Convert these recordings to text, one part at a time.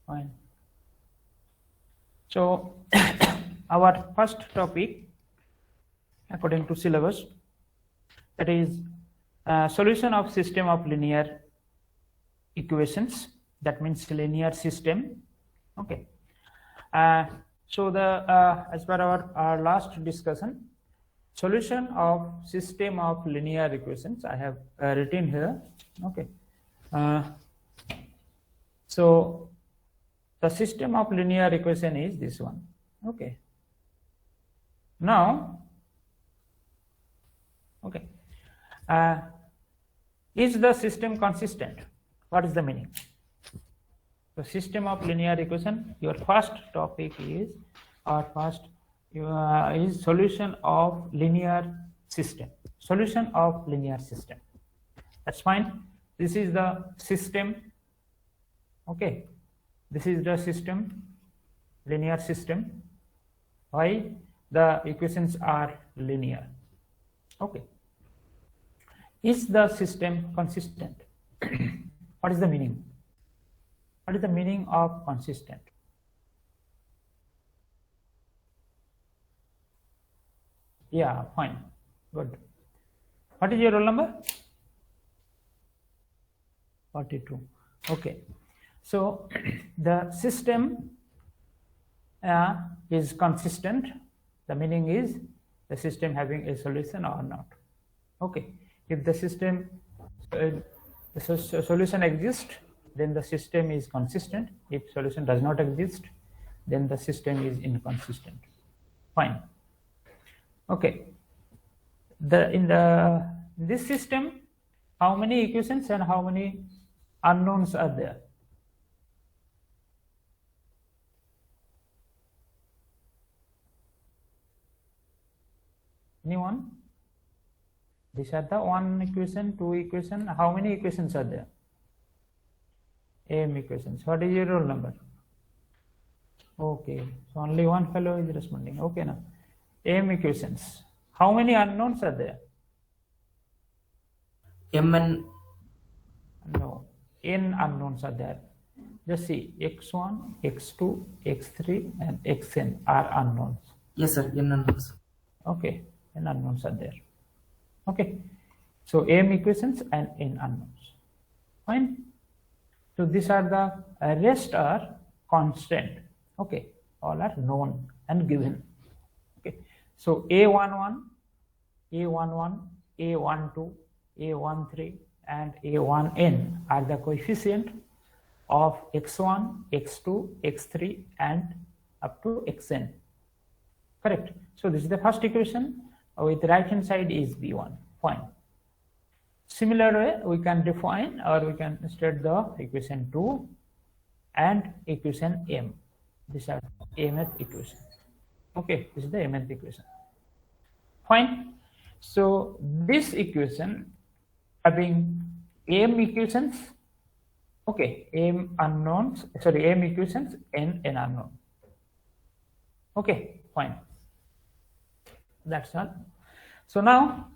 Fine. So our first topic according to syllabus, that is solution of system of linear equations, that means linear system. Okay. So the as per our last discussion, solution of system of linear equations I have written here. Okay. So the system of linear equation is this one. Okay. Now, okay, is the system consistent? What is the meaning? The system of linear equation, your first topic is, or first is solution of linear system. Solution of linear system. That's fine. This is the system. Okay. This is the system, linear system. Why? The equations are linear. Okay. Is the system consistent? What is the meaning? What is the meaning of consistent? Yeah, fine. Good. What is your roll number? 42. Okay. So the system is consistent. The meaning is the system having a solution or not. Okay. If the system solution exists, then the system is consistent. If solution does not exist, then the system is inconsistent. Fine. Okay. In this system, how many equations and how many unknowns are there? Anyone? These are the one equation, two equation. How many equations are there? M equations. What is your roll number? Okay, so only one fellow is responding. Okay, now M equations. How many unknowns are there? Mn. No, N unknowns are there. Just see, x1, x2, x3, and xn are unknowns. Yes, sir. N unknowns. Okay, N unknowns are there. Okay, so M equations and N unknowns. Fine. So these are the rest are constant. Okay, all are known and given. Okay, so A11, A11, A12, A13, and A1n are the coefficient of x1, x2, x3, and up to xn. Correct. So this is the first equation. With right hand side is B1. Fine. Similar way, we can define or we can state the equation 2 and equation M. These are mth equation. Okay, this is the mth equation. Fine. So this equation having M equations, okay, M unknowns, sorry, M equations, N unknown. Okay, fine. That's all. So now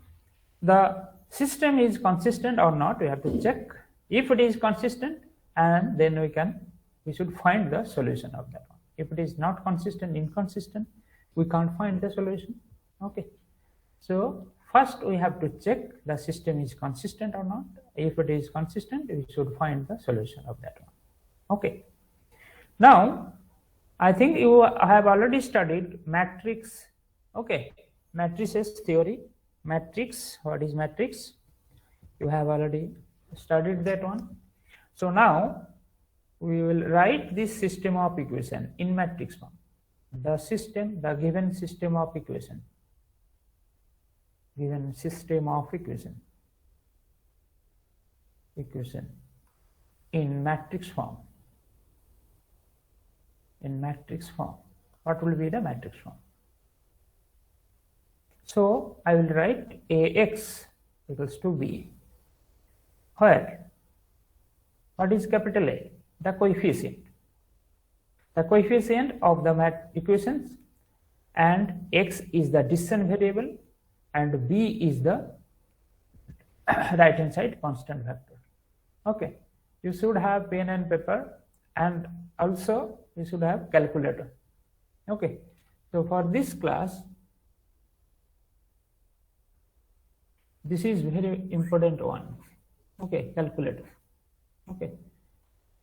the system is consistent or not, we have to check. If it is consistent, and then we should find the solution of that one. If it is not consistent, inconsistent, we can't find the solution. Okay. So first we have to check the system is consistent or not. If it is consistent, we should find the solution of that one. Okay. Now I think you have already studied matrix. Okay. Matrices theory. Matrix. What is matrix? You have already studied that one. So now we will write this system of equation in matrix form. The system, the given system of equation. Given system of equation. Equation in matrix form. In matrix form. What will be the matrix form? So I will write AX equals to B, where what is capital A? The coefficient. The coefficient of the equations, and X is the decision variable and B is the right hand side constant vector. Okay, you should have pen and paper, and also we should have calculator. Okay, so for this class, this is very important one. Okay, calculator. Okay,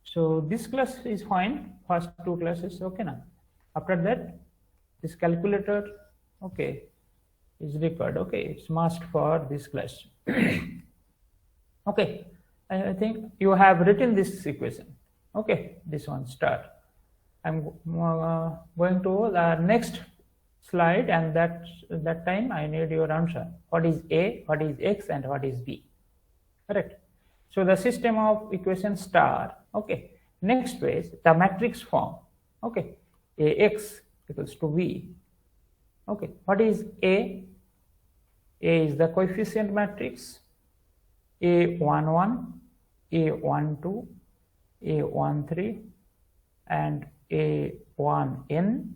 so this class is fine, first two classes. Okay, now after that this calculator, okay, is required. Okay, it's must for this class. Okay, I think you have written this equation. Okay, this one star. I'm going to the next slide, and that time I need your answer. What is A, what is X, and what is B? Correct. So the system of equation star. Okay. Next phase, the matrix form. Okay. Ax equals to B. Okay. What is A? A is the coefficient matrix. A11, A12, A13, and A1n,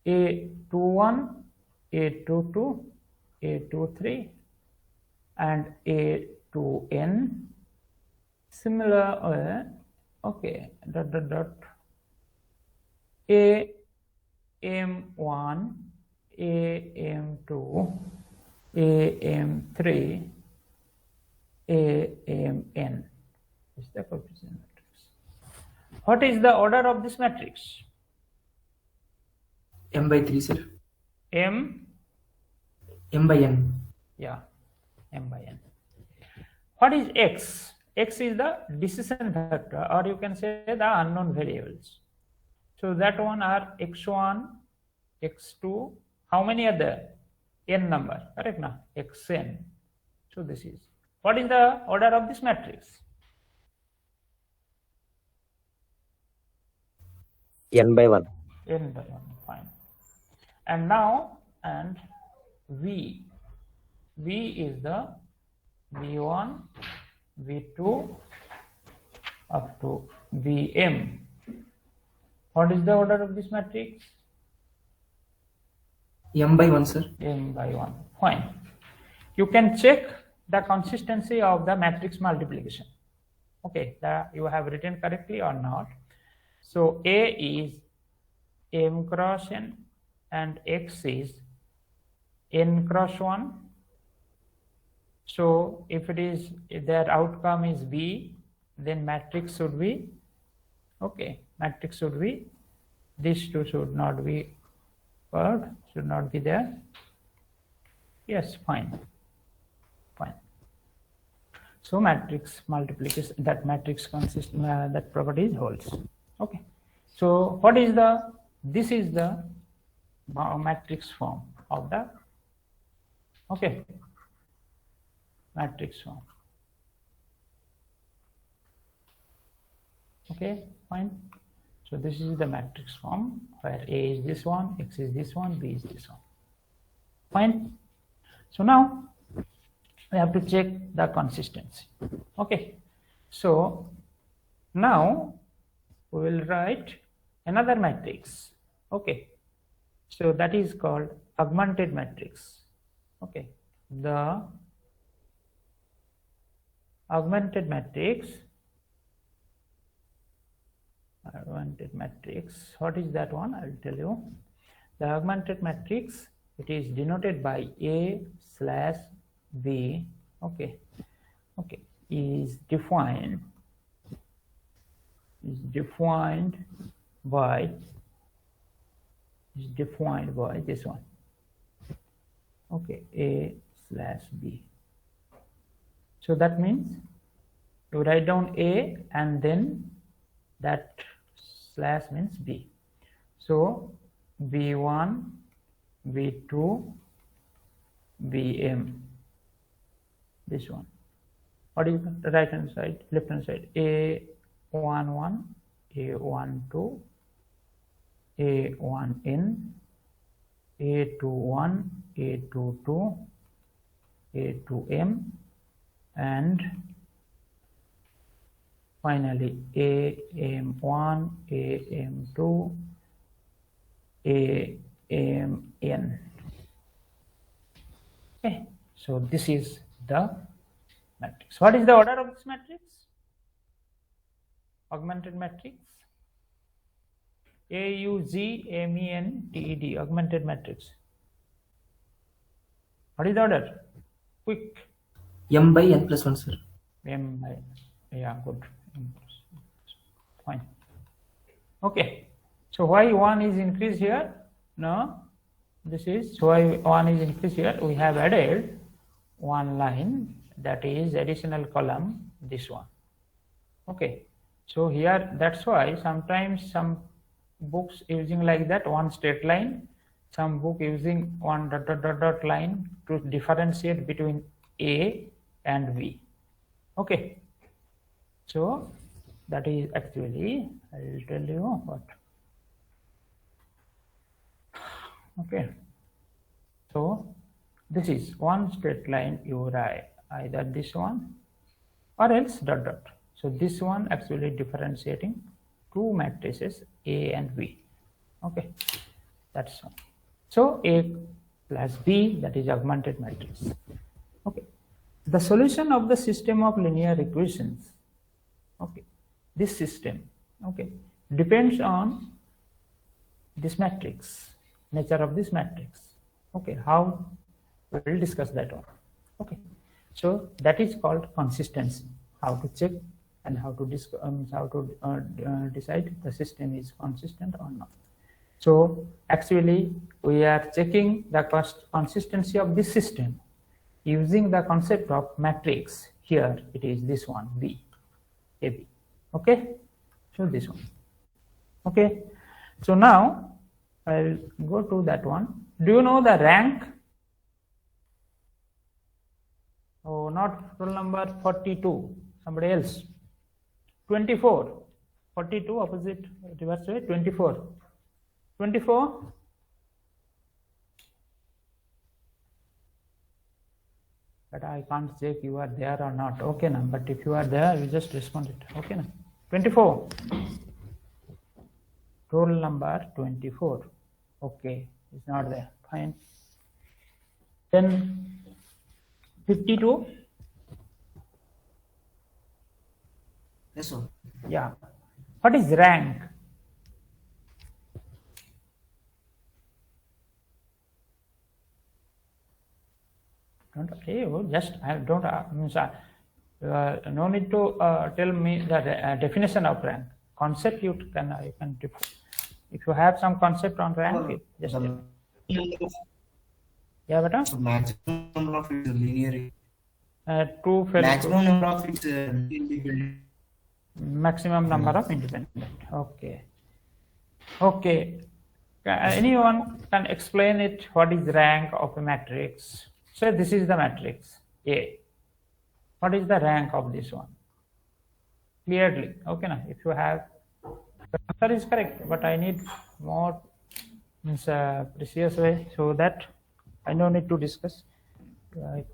A21, A22, A23, and A2n. Similar, okay, AM1, AM2, AM3, AMN is the coefficient matrix. What is the order of this matrix? M/3, sir. M by N. Yeah, M by N. What is X? X is the decision factor, or you can say the unknown variables. So that one are X1, X2. How many are there? N number, correct now? Xn. So this is. What is the order of this matrix? N by 1. N by 1, fine. And now, and V. V is the V1, V2 up to Vm. What is the order of this matrix? M by 1, sir. M by 1, fine. You can check the consistency of the matrix multiplication. Okay, you have written correctly or not. So A is M cross N and X is N cross 1. So if it is, if their outcome is B, then matrix should be, okay, matrix should be, these two should not be curved, should not be there. Yes, fine. Fine. So matrix multiplication, that matrix consists, that property holds. Okay. So what is the, this is the matrix form of the, okay, matrix form. Okay, fine. So this is the matrix form where A is this one, X is this one, B is this one. Fine. So now we have to check the consistency. Okay. So now we will write another matrix. Okay. So that is called augmented matrix. Okay. The augmented matrix. What is that one? I will tell you. The augmented matrix, it is denoted by A/B. Okay. Okay. Is defined by this one. Okay, A/B. So that means you write down A and then that slash means B. So B1, B2, Bm. This one. What is the right hand side, left hand side? A11, A12, A1n, A21, A22, A2m, and finally AM1, AM2, AMN. Okay, so this is the matrix. What is the order of this matrix? Augmented matrix. AUGMENTED, augmented matrix. What is the order? Quick. M by n plus 1, sir. M by, yeah, good. Fine. Okay. So why 1 is increased here? No, this is why 1 is increased here. We have added one line, that is additional column, this one. Okay. So here, that's why sometimes some books using like that, one straight line, some book using one dot dot dot dot line to differentiate between A and B. Okay. So that is actually, I will tell you what. Okay. So this is one straight line you write either this one or else dot dot. So this one actually differentiating two matrices A and B. Okay, that's one. So A plus B, that is augmented matrix. Okay, the solution of the system of linear equations. Okay, this system, okay, depends on this matrix, nature of this matrix. Okay, how we will discuss that one. Okay, so that is called consistency. How to check and how to decide the system is consistent or not. So actually we are checking the consistency of this system using the concept of matrix. Here it is this one, B, AB. Okay, so this one. Okay, so now I'll go to that one. Do you know the rank? Oh, not roll number 42, somebody else. 24, 42 opposite reverse way, 24. 24. But I can't check you are there or not. Okay, now, but if you are there, you just respond it. Okay, now. 24. Roll number 24. Okay, it's not there. Fine. Then 52. Yes, sir. Yeah. What is rank? Don't just I don't no need to tell me the definition of rank. Concept you can if you have some concept on rank, just tell me. Yeah, beta. Maximum number of its linear. True. Maximum number of its independent. Maximum number of independent. Okay. Okay. Anyone can explain it? What is rank of a matrix? So this is the matrix A. What is the rank of this one? Clearly, okay, now if you have, the answer is correct, but I need more precise way so that I no need to discuss.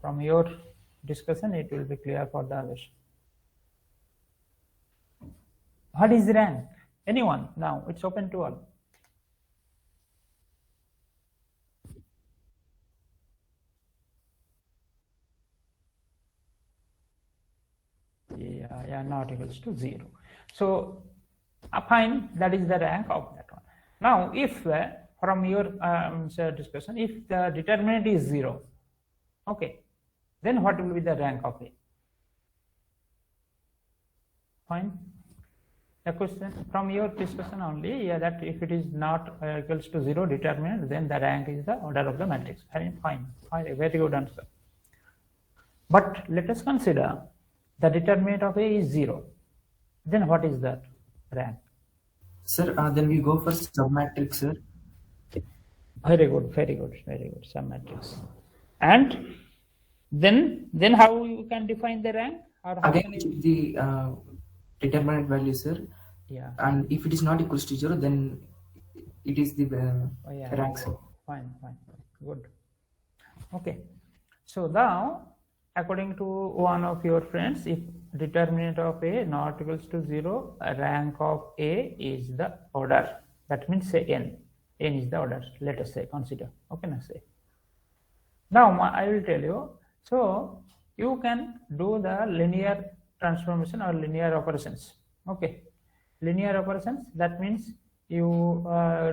From your discussion, it will be clear for the others. What is rank? Anyone? Now it's open to all. Yeah, not equals to 0. So fine, that is the rank of that one. Now if from your discussion, if the determinant is 0, okay, then what will be the rank of A? Fine. The question from your discussion only, yeah, that if it is not equals to 0 determinant, then the rank is the order of the matrix. I mean, fine, very good answer. But let us consider the determinant of A is 0. Then what is that rank? Sir, then we go for submatrix, sir. Very good, submatrix. And then how you can define the rank? Or how again the determinant value, sir. Yeah. And if it is not equals to 0, then it is the rank, sir. Fine, good. Okay. So now, according to one of your friends, if determinant of A not equals to 0, rank of A is the order. That means say n. N is the order. Let us say, consider. Okay, now say. Now I will tell you. So you can do the linear transformation or linear operations. Okay, linear operations. That means you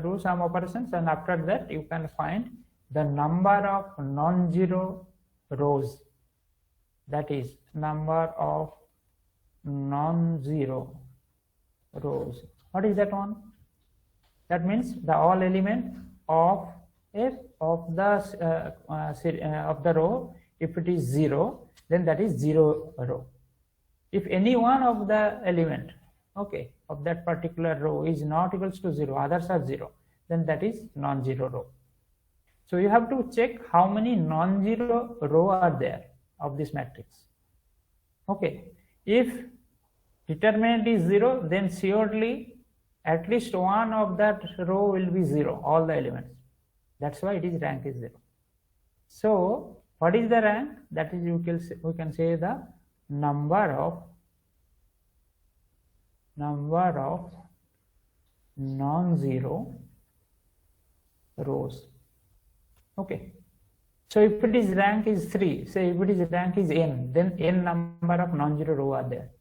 do some operations, and after that you can find the number of non-zero rows. That is number of non-zero rows. What is that one? That means the all element of the row. If it is 0, then that is 0 row. If any one of the element, okay, of that particular row is not equals to 0, others are 0, then that is non-zero row. So you have to check how many non-zero row are there of this matrix. Okay, if determinant is 0, then surely at least one of that row will be 0, all the elements. That's why it is rank is 0. So what is the rank? That is, we can say the number of non-zero rows. Okay, so if it is rank is 3, say if it is rank is n, then n number of non-zero row are there.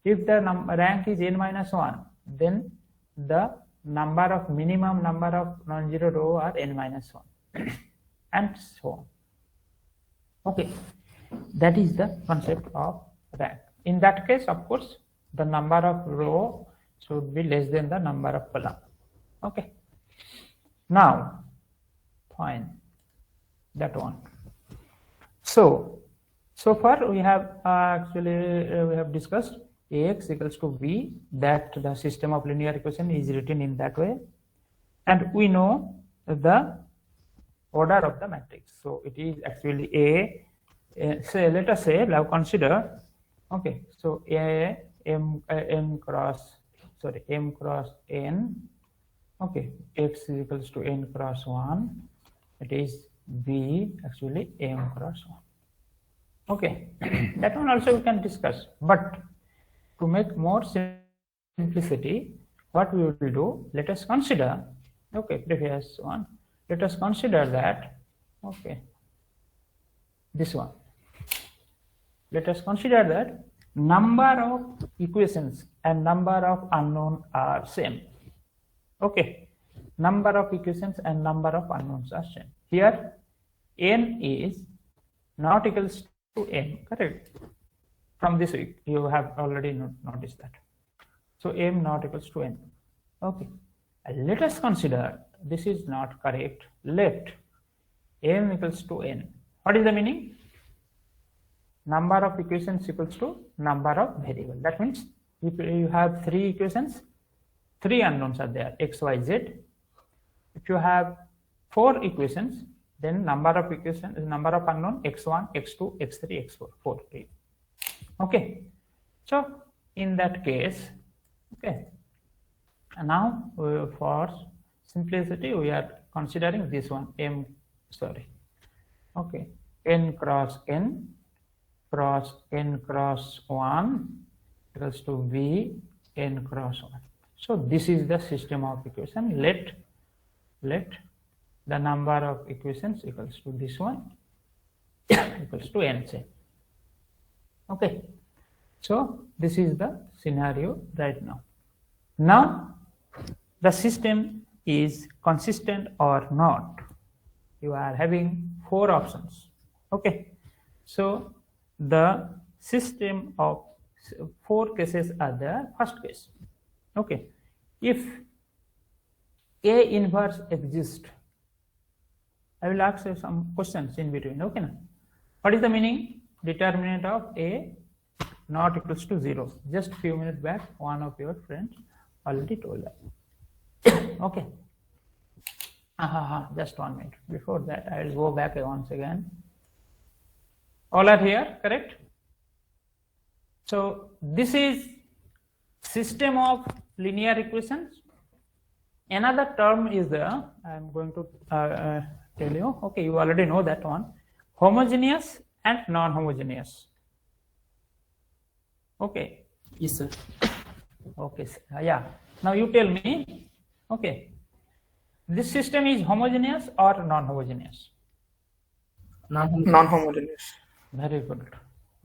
If the rank is n minus 1, then the minimum number of non-zero row are n minus 1 and so on. Okay, that is the concept of rank. In that case, of course, the number of row should be less than the number of column. Okay, now fine, that one. So far we have we have discussed Ax equals to B, that the system of linear equation is written in that way, and we know the order of the matrix. So it is actually A. Say, let us say, now consider, okay, so m cross n, okay, x is equals to n cross 1, it is B actually m cross 1. Okay, that one also we can discuss, but to make more simplicity, what we will do, let us consider, okay, previous one, let us consider that, okay, this one. Let us consider that number of equations and number of unknown are same. Okay, number of equations and number of unknowns are same. Here n is not equals to n, correct? From this week you have already noticed that. So m not equals to n. Okay, let us consider this is not correct. Let m equals to n. What is the meaning? Number of equations equals to number of variables. That means if you have 3 equations, 3 unknowns are there, x, y, z. If you have 4 equations, then number of equations is number of unknown x1, x2, x3, x4, 4. Okay, so in that case, okay, and now for simplicity we are considering this one, okay, n cross n cross 1 equals to b n cross 1. So this is the system of equation. Let the number of equations equals to this one equals to n, say. Okay, so this is the scenario right now. Now the system is consistent or not. You are having 4 options. Okay, so the system of 4 cases are there. First case, okay, if A inverse exists, I will ask you some questions in between. Okay, now what is the meaning? Determinant of A not equals to 0. Just few minutes back one of your friends already told that. Okay, just 1 minute. Before that I will go back once again. All are here, correct? So this is system of linear equations. Another term is there, I am going to tell you. Okay, you already know that one. Homogeneous and non-homogeneous. Okay. Yes, sir. Okay, yeah. Now you tell me, okay, this system is homogeneous or non-homogeneous? Non-homogeneous. Very good.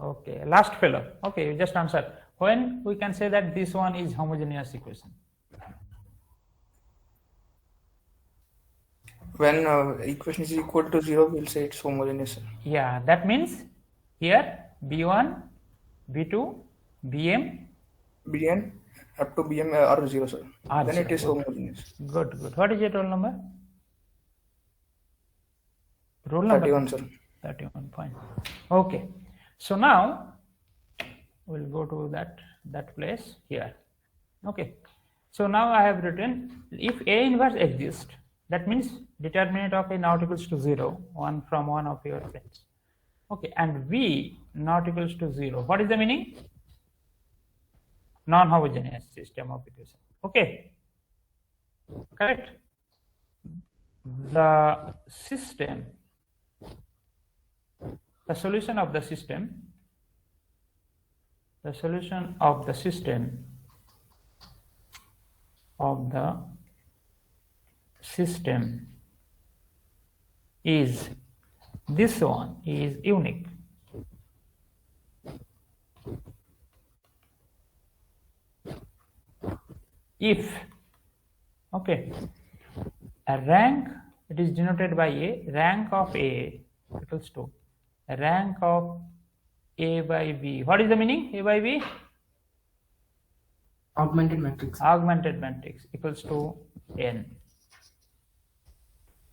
Okay, last fellow. Okay, you just answer. When we can say that this one is homogeneous equation? When equation is equal to 0, we'll say it's homogeneous, sir. Yeah, that means here B1, B2, BM Bn up to Bm are 0, sir. are Then 0. it is Good. homogeneous. Good, good. What is your roll number? Roll number 31, sir. 31 point. Okay. So now we'll go to that place here. Okay. So now I have written if A inverse exists, that means determinant of A not equals to 0, one from one of your friends. Okay, and V not equals to 0. What is the meaning? Non-homogeneous system of equation. Okay, correct. The system, the solution of the system, the solution of the system is this one is unique. If, okay, a rank, it is denoted by a rank of A equals to a rank of A by B. What is the meaning? A by B? Augmented matrix. Augmented matrix equals to N.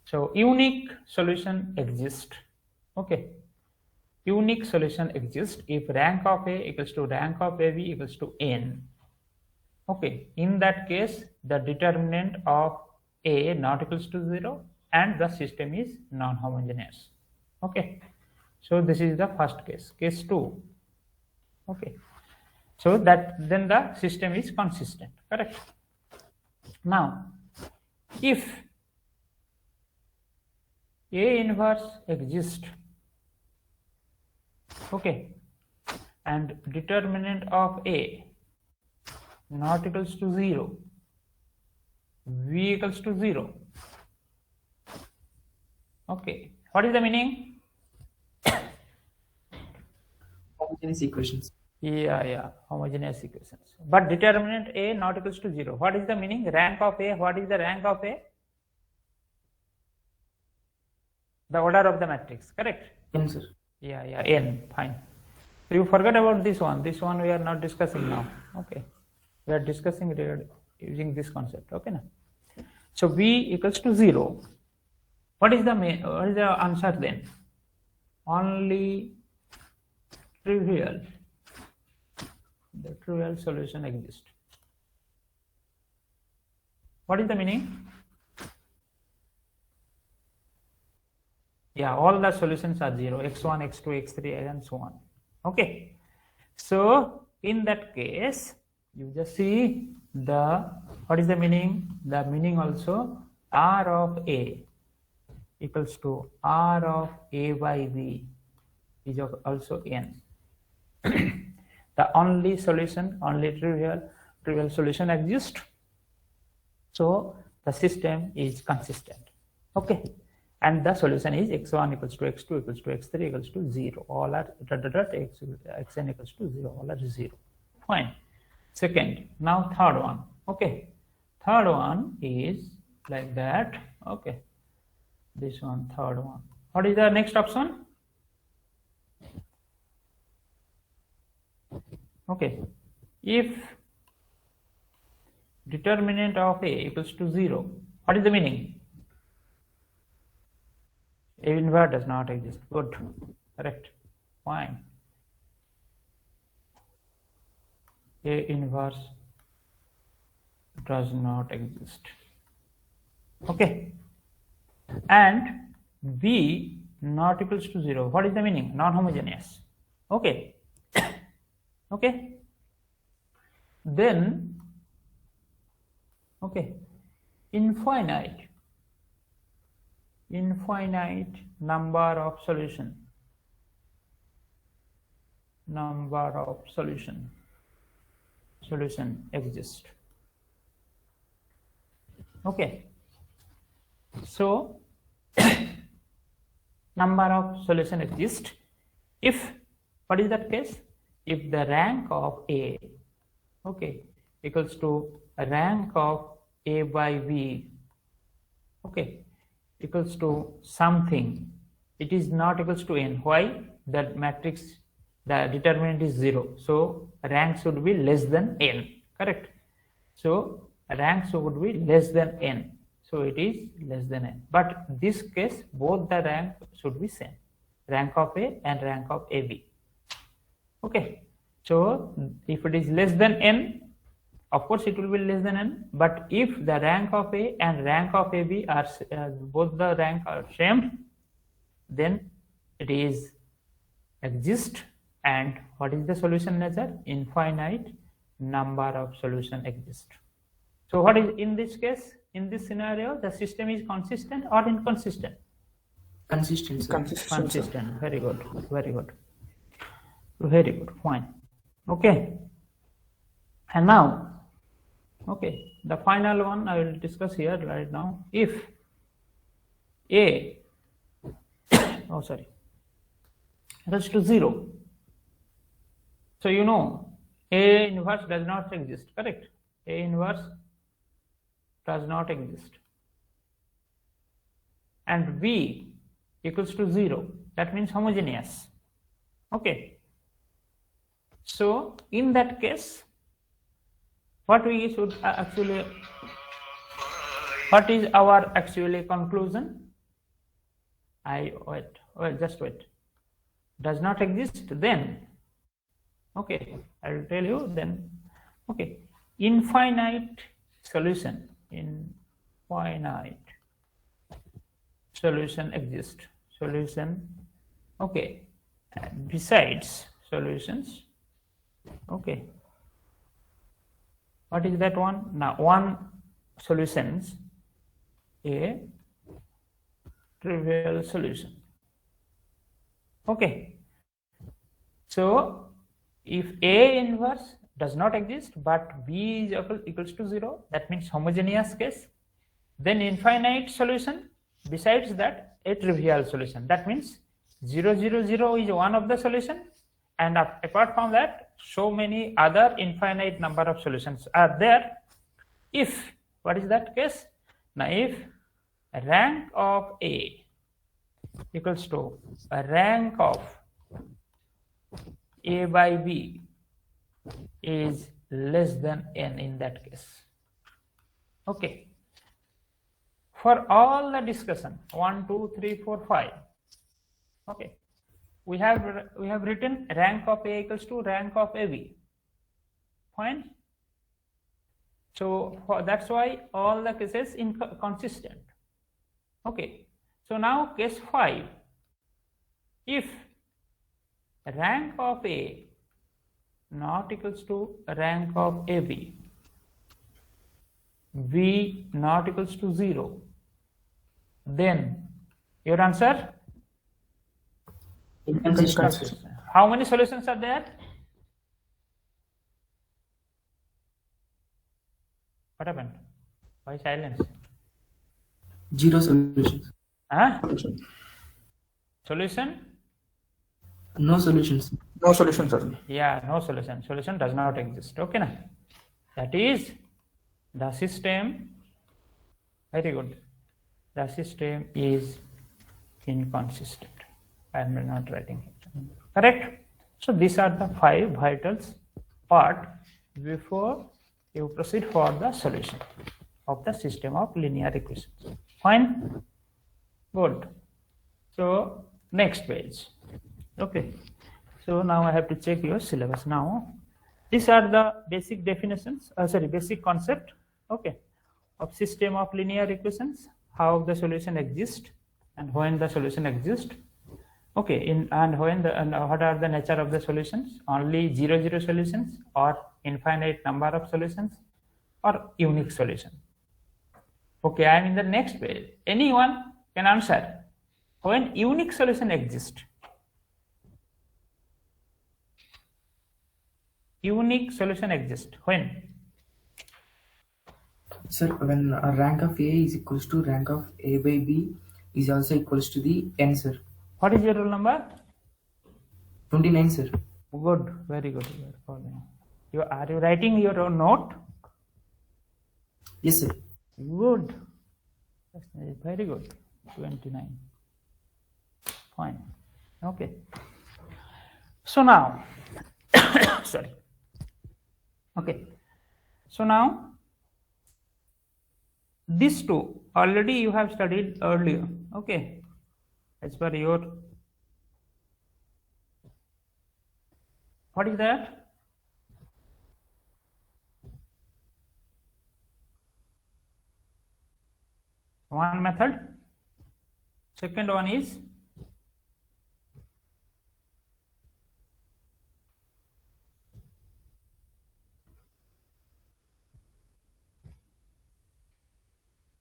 So unique solution exists. Okay, unique solution exists if rank of A equals to rank of AB equals to N. Okay, in that case, the determinant of A not equals to 0 and the system is non-homogeneous. Okay, so this is the first case, case 2. Okay, so that then the system is consistent, correct? Now, if A inverse exists, okay, and determinant of A not equals to 0, V equals to 0. Okay, what is the meaning? Homogeneous equations. Yeah, homogeneous equations. But determinant A not equals to 0. What is the meaning? Rank of A. What is the rank of A? The order of the matrix, correct? N, sir. Yeah, N, fine. So you forgot about this one. This one we are not discussing now. Okay, we are discussing using this concept. Okay, now. So V equals to 0. What is the answer then? Only trivial. The trivial solution exists. What is the meaning? Yeah, all the solutions are 0, x1, x2, x3 and so on. Okay, so in that case you just see the, what is the meaning? The meaning also R of A equals to R of A by B is also N. The only solution, only trivial solution exists. So the system is consistent. Okay, and the solution is x1 equals to x2 equals to x3 equals to 0. All are xn equals to 0. All are 0. Fine. Second, now third one. Okay, third one is like that. Okay, this one, third one. What is the next option? Okay, if determinant of A equals to 0, what is the meaning? A inverse does not exist. Good, correct, fine. A inverse does not exist. Okay, and B not equals to 0. What is the meaning? Non-homogeneous. Okay. Okay, then okay, infinite number of solution exists. Okay, so number of solution exists if, what is that case? If the rank of A, okay, equals to a rank of A by B, okay, equals to something, it is not equals to n. Why? That matrix, the determinant is 0, so rank should be less than n, correct? So rank should be less than n, so it is less than n. But this case both the rank should be same, rank of A and rank of AB. Okay, so if it is less than n, of course it will be less than n, but if the rank of A and rank of AB are both the rank are same, then it is exist. And what is the solution nature? Infinite number of solution exist. So what is in this case, in this scenario, the system is consistent or inconsistent? Consistent, sir. Consistent. Very good, very good, very good, fine. Okay, and now, okay, the final one I will discuss here right now. If A oh sorry equals to 0, so you know A inverse does not exist, correct? A inverse does not exist, and B equals to 0, that means homogeneous. Okay, so in that case, what we should actually, what is our actually conclusion? Just wait. Does not exist, then okay, I will tell you then. Okay, infinite solution, infinite solution exists. Solution, okay, besides solutions, okay, what is that one? Now one solutions, a trivial solution. Okay, so if A inverse does not exist but B is equals to 0, that means homogeneous case, then infinite solution, besides that a trivial solution, that means 0 0 0 is one of the solution, and apart from that so many other infinite number of solutions are there. If, what is that case? Now if rank of A equals to a rank of A by B is less than n in that case. Okay, for all the discussion 1 2 3 4 5, okay, we have written rank of A equals to rank of AB, fine. So that's why all the cases inconsistent. Okay, so now case 5, if rank of A not equals to rank of AB, B not equals to 0, then your answer? Inconsistent. How many solutions are there? What happened? Why silence? 0 solutions. Huh? Solution? No solutions. No solution, sir. Yeah, no solution. Solution does not exist. Okay, na? That is the system. Very good. The system is inconsistent. I am not writing it. Correct? So these are the 5 vitals part before you proceed for the solution of the system of linear equations. Fine? Good. So next page. Okay. So now I have to check your syllabus. Now these are the basic definitions, basic concept, okay, of system of linear equations, how the solution exists and when the solution exists. Okay, and what are the nature of the solutions? Only 0 0 solutions or infinite number of solutions or unique solution. Okay, I am in the next page. Anyone can answer when unique solution exists. Unique solution exists when? Sir, when a rank of A is equals to rank of A by B is also equals to the n, sir. What is your roll number? 29, sir. Good, very good. Are you writing your own note? Yes, sir. Good. Very good. 29. Fine. Okay. So now, sorry. Okay. So now, these two already you have studied earlier. Okay. As per your, what is that? One method. Second one is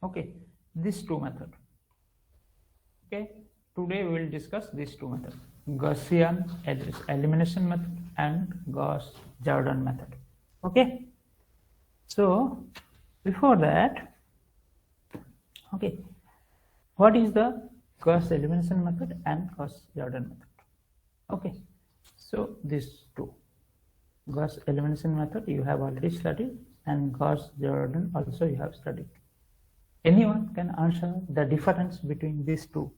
okay, these two method. Okay, today we will discuss these two methods: Gaussian elimination method and Gauss-Jordan method. Okay, so before that, okay, what is the Gauss elimination method and Gauss-Jordan method? Okay, so these two, Gauss elimination method you have already studied, and Gauss-Jordan also you have studied. Anyone can answer the difference between these two?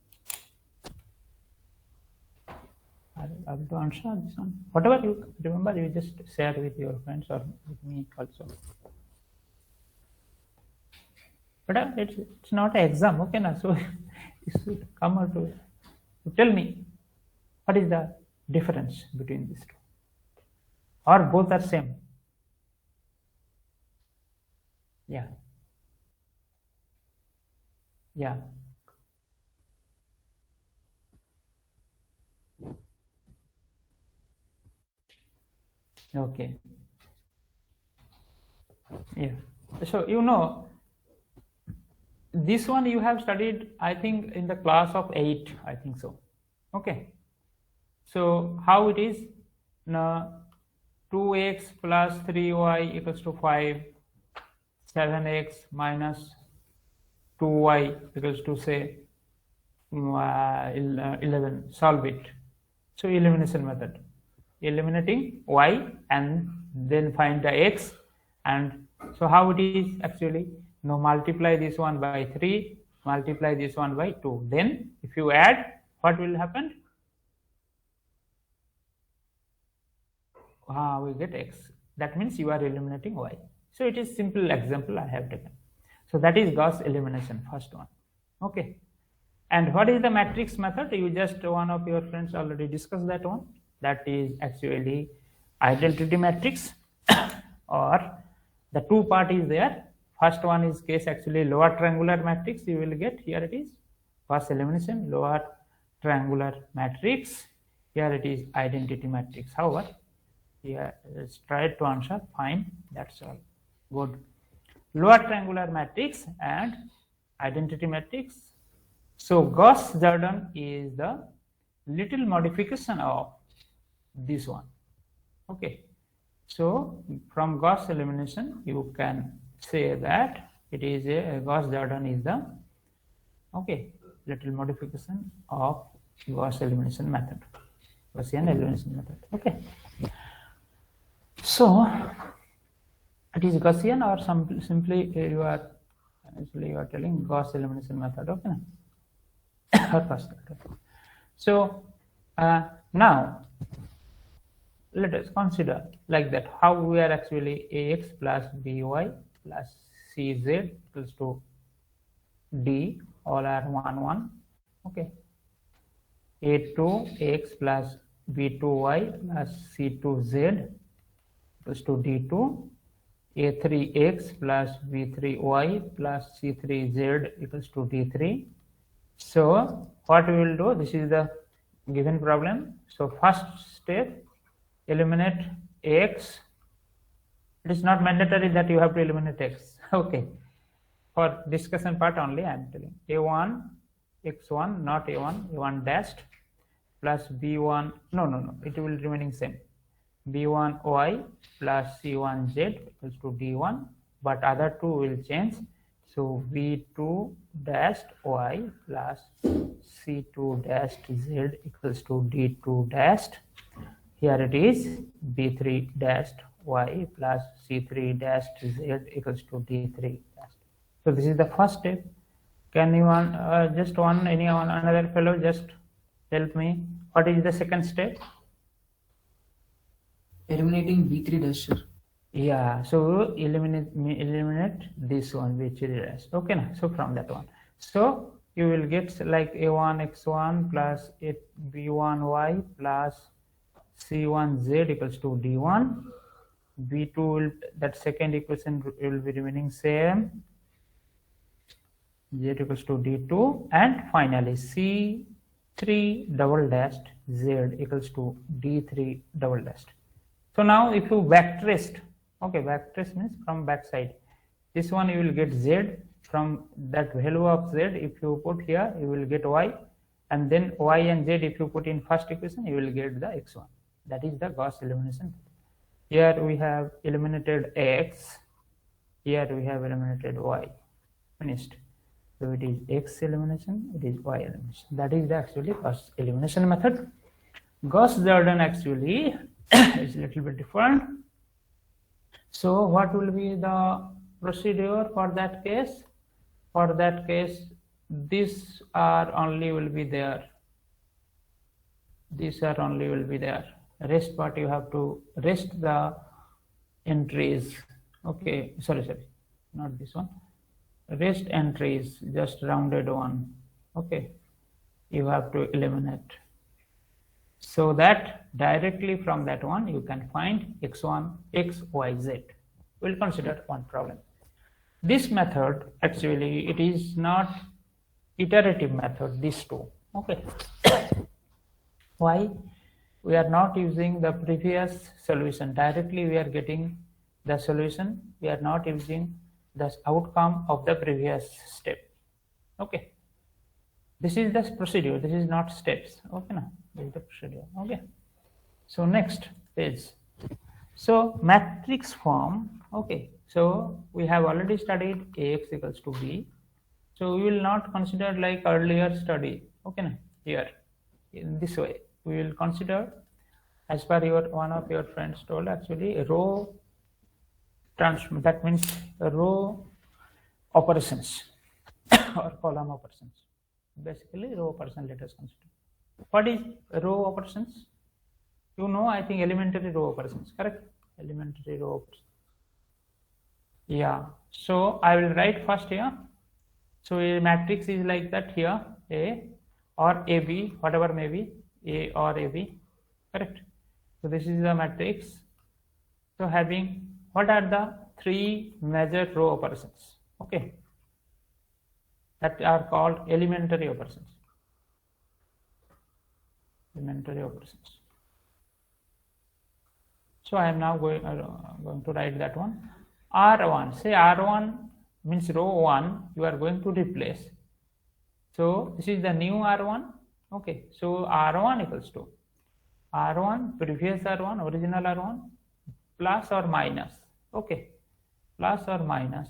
Are you able to answer this one? Whatever you remember, you just share with your friends or with me also. But it's not an exam, okay? Na? So you should come out to tell me what is the difference between these two, or both are same. Yeah. Yeah. Okay. Yeah. So you know, this one you have studied, I think, in the class of 8, I think so. Okay. So how it is? Now, 2x plus 3y equals to 5, 7x minus 2y equals to say 11. Solve it. So elimination method, eliminating y and then find the x. And so how it is actually? Now multiply this one by 3, multiply this one by 2. Then if you add, what will happen? We get x. That means you are eliminating y. So it is simple example I have taken. So that is Gauss elimination, first one. Okay. And what is the matrix method? You just, one of your friends already discussed that one. That is actually identity matrix or the two part is there. First one is case actually lower triangular matrix you will get. Here it is Gauss elimination, lower triangular matrix. Here it is identity matrix. However, here let's try to answer. Fine, that's all. Good. Lower triangular matrix and identity matrix. So Gauss-Jordan is the little modification of this one. Okay. So from Gauss elimination you can say that it is a Gauss-Jordan is the little modification of Gauss elimination method, Gaussian elimination method. Okay. So it is Gaussian or simply you are telling Gauss elimination method. Okay. So now let us consider like that how we are actually ax plus by plus cz equals to d, all are 1 1. Okay. a2x plus b2y plus c2z equals to d2, a3x plus b3y plus c3z equals to d3. So what we will do, this is the given problem. So first step, eliminate x. It is not mandatory that you have to eliminate x. Okay, for discussion part only I am telling. A1 x1, not a1 dashed plus b1, no, it will remaining same. b1y plus c1z equals to d1, but other two will change. So b2 dashed y plus c2 dashed z equals to d2 dashed. Here it is b3 dashed y plus c3 dashed z equals to d3 dashed. So this is the first step. Can anyone another fellow just help me? What is the second step? Eliminating B3 dash, sir. Yeah, so eliminate this one which is rest. Okay, na? So from that one, so you will get like a1 x1 plus b1y plus c1z equals to d1. b2 will, that second equation will be remaining same, z equals to d2, and finally c3 double dashed z equals to d3 double dashed. So now if you backtraced, okay, backtrace means from backside, this one you will get z. From that value of z, if you put here, you will get y, and then y and z if you put in first equation, you will get the x1. That is the Gauss elimination. Here we have eliminated x, here we have eliminated y. Finished. So it is x elimination, it is y elimination. That is the actually Gauss elimination method. Gauss-Jordan actually is a little bit different. So what will be the procedure for that case? For that case, these are only will be there. These are only will be there. Rest part you have to rest the entries. Okay, sorry, not this one. Rest entries, just rounded one. Okay, you have to eliminate. So that directly from that one you can find x1, x, y, z. We'll consider one problem. This method actually it is not iterative method, these two. Okay. Why? We are not using the previous solution. Directly we are getting the solution. We are not using the outcome of the previous step. Okay. This is the procedure. This is not steps. Okay, now this is the procedure. Okay. So next page. So matrix form. Okay. So we have already studied Ax equals to B. So we will not consider like earlier study. Okay, now here in this way we will consider as per your one of your friends told actually row transform. That means row operations or column operations. Basically row operation, let us consider. What is row operations? You know, I think elementary row operations, correct? Elementary row operations. Yeah, so I will write first here. So a matrix is like that here, A or AB, whatever may be, A or AB, correct? So this is the matrix. So having, what are the three major row operations? Okay, that are called elementary operations. Elementary operations. So I am now going to write that one. R1, say R1 means row 1, you are going to replace. So this is the new R1. Okay, so R1 equals to R1, previous R1, original R1, plus or minus. Okay, plus or minus.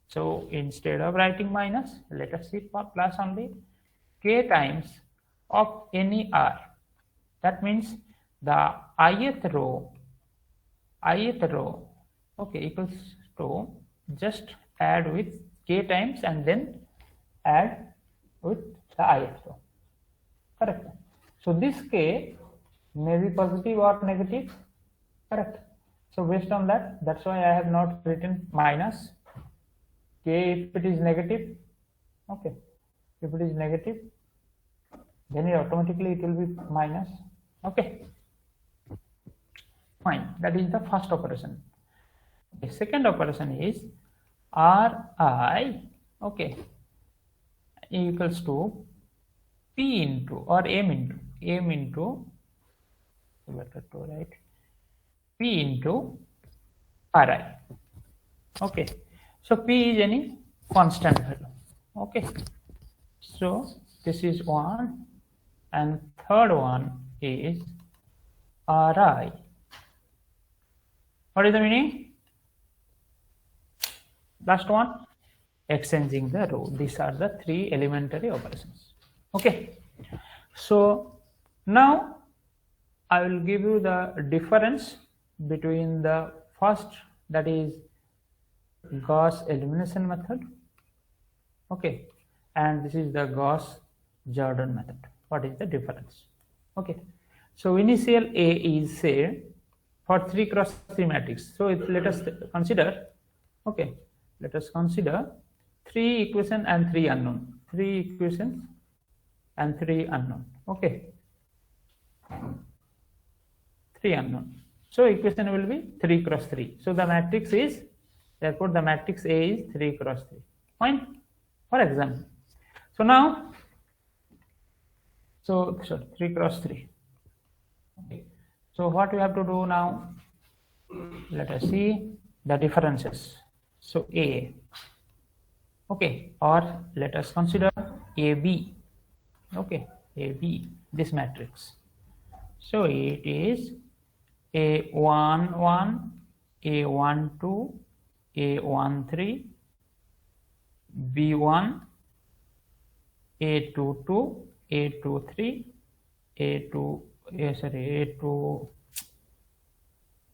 So instead of writing minus, let us see for plus only, k times of any R. That means the ith row, okay, equals to just add with k times and then add with the ith row. Correct. So this k may be positive or negative. Correct. So based on that, that's why I have not written minus. K if it is negative, okay, if it is negative, then automatically it will be minus. Okay, fine. That is the first operation. The second operation is Ri, okay, equals to P into or M into better to write P into Ri. Okay, so P is any constant value. Okay, so this is one, and third one is Ri. What is the meaning? Last one, exchanging the row. These are the three elementary operations. Okay, so now I will give you the difference between the first, that is Gauss elimination method, okay, and this is the Gauss-Jordan method. What is the difference? Okay, so initial A is say for 3 cross 3 matrix. So let us consider, okay, let us consider 3 equation and 3 unknown, 3 equations and 3 unknown. Okay, 3 unknown. So equation will be 3 cross 3. So the matrix is, therefore the matrix A is 3 cross 3. Fine. For example, so now, so 3 cross 3. Okay. So what we have to do now? Let us see the differences. So A, okay, or let us consider AB. Okay, AB, this matrix. So it is A11, A12, A13, B1, A22, A23, A2, A2,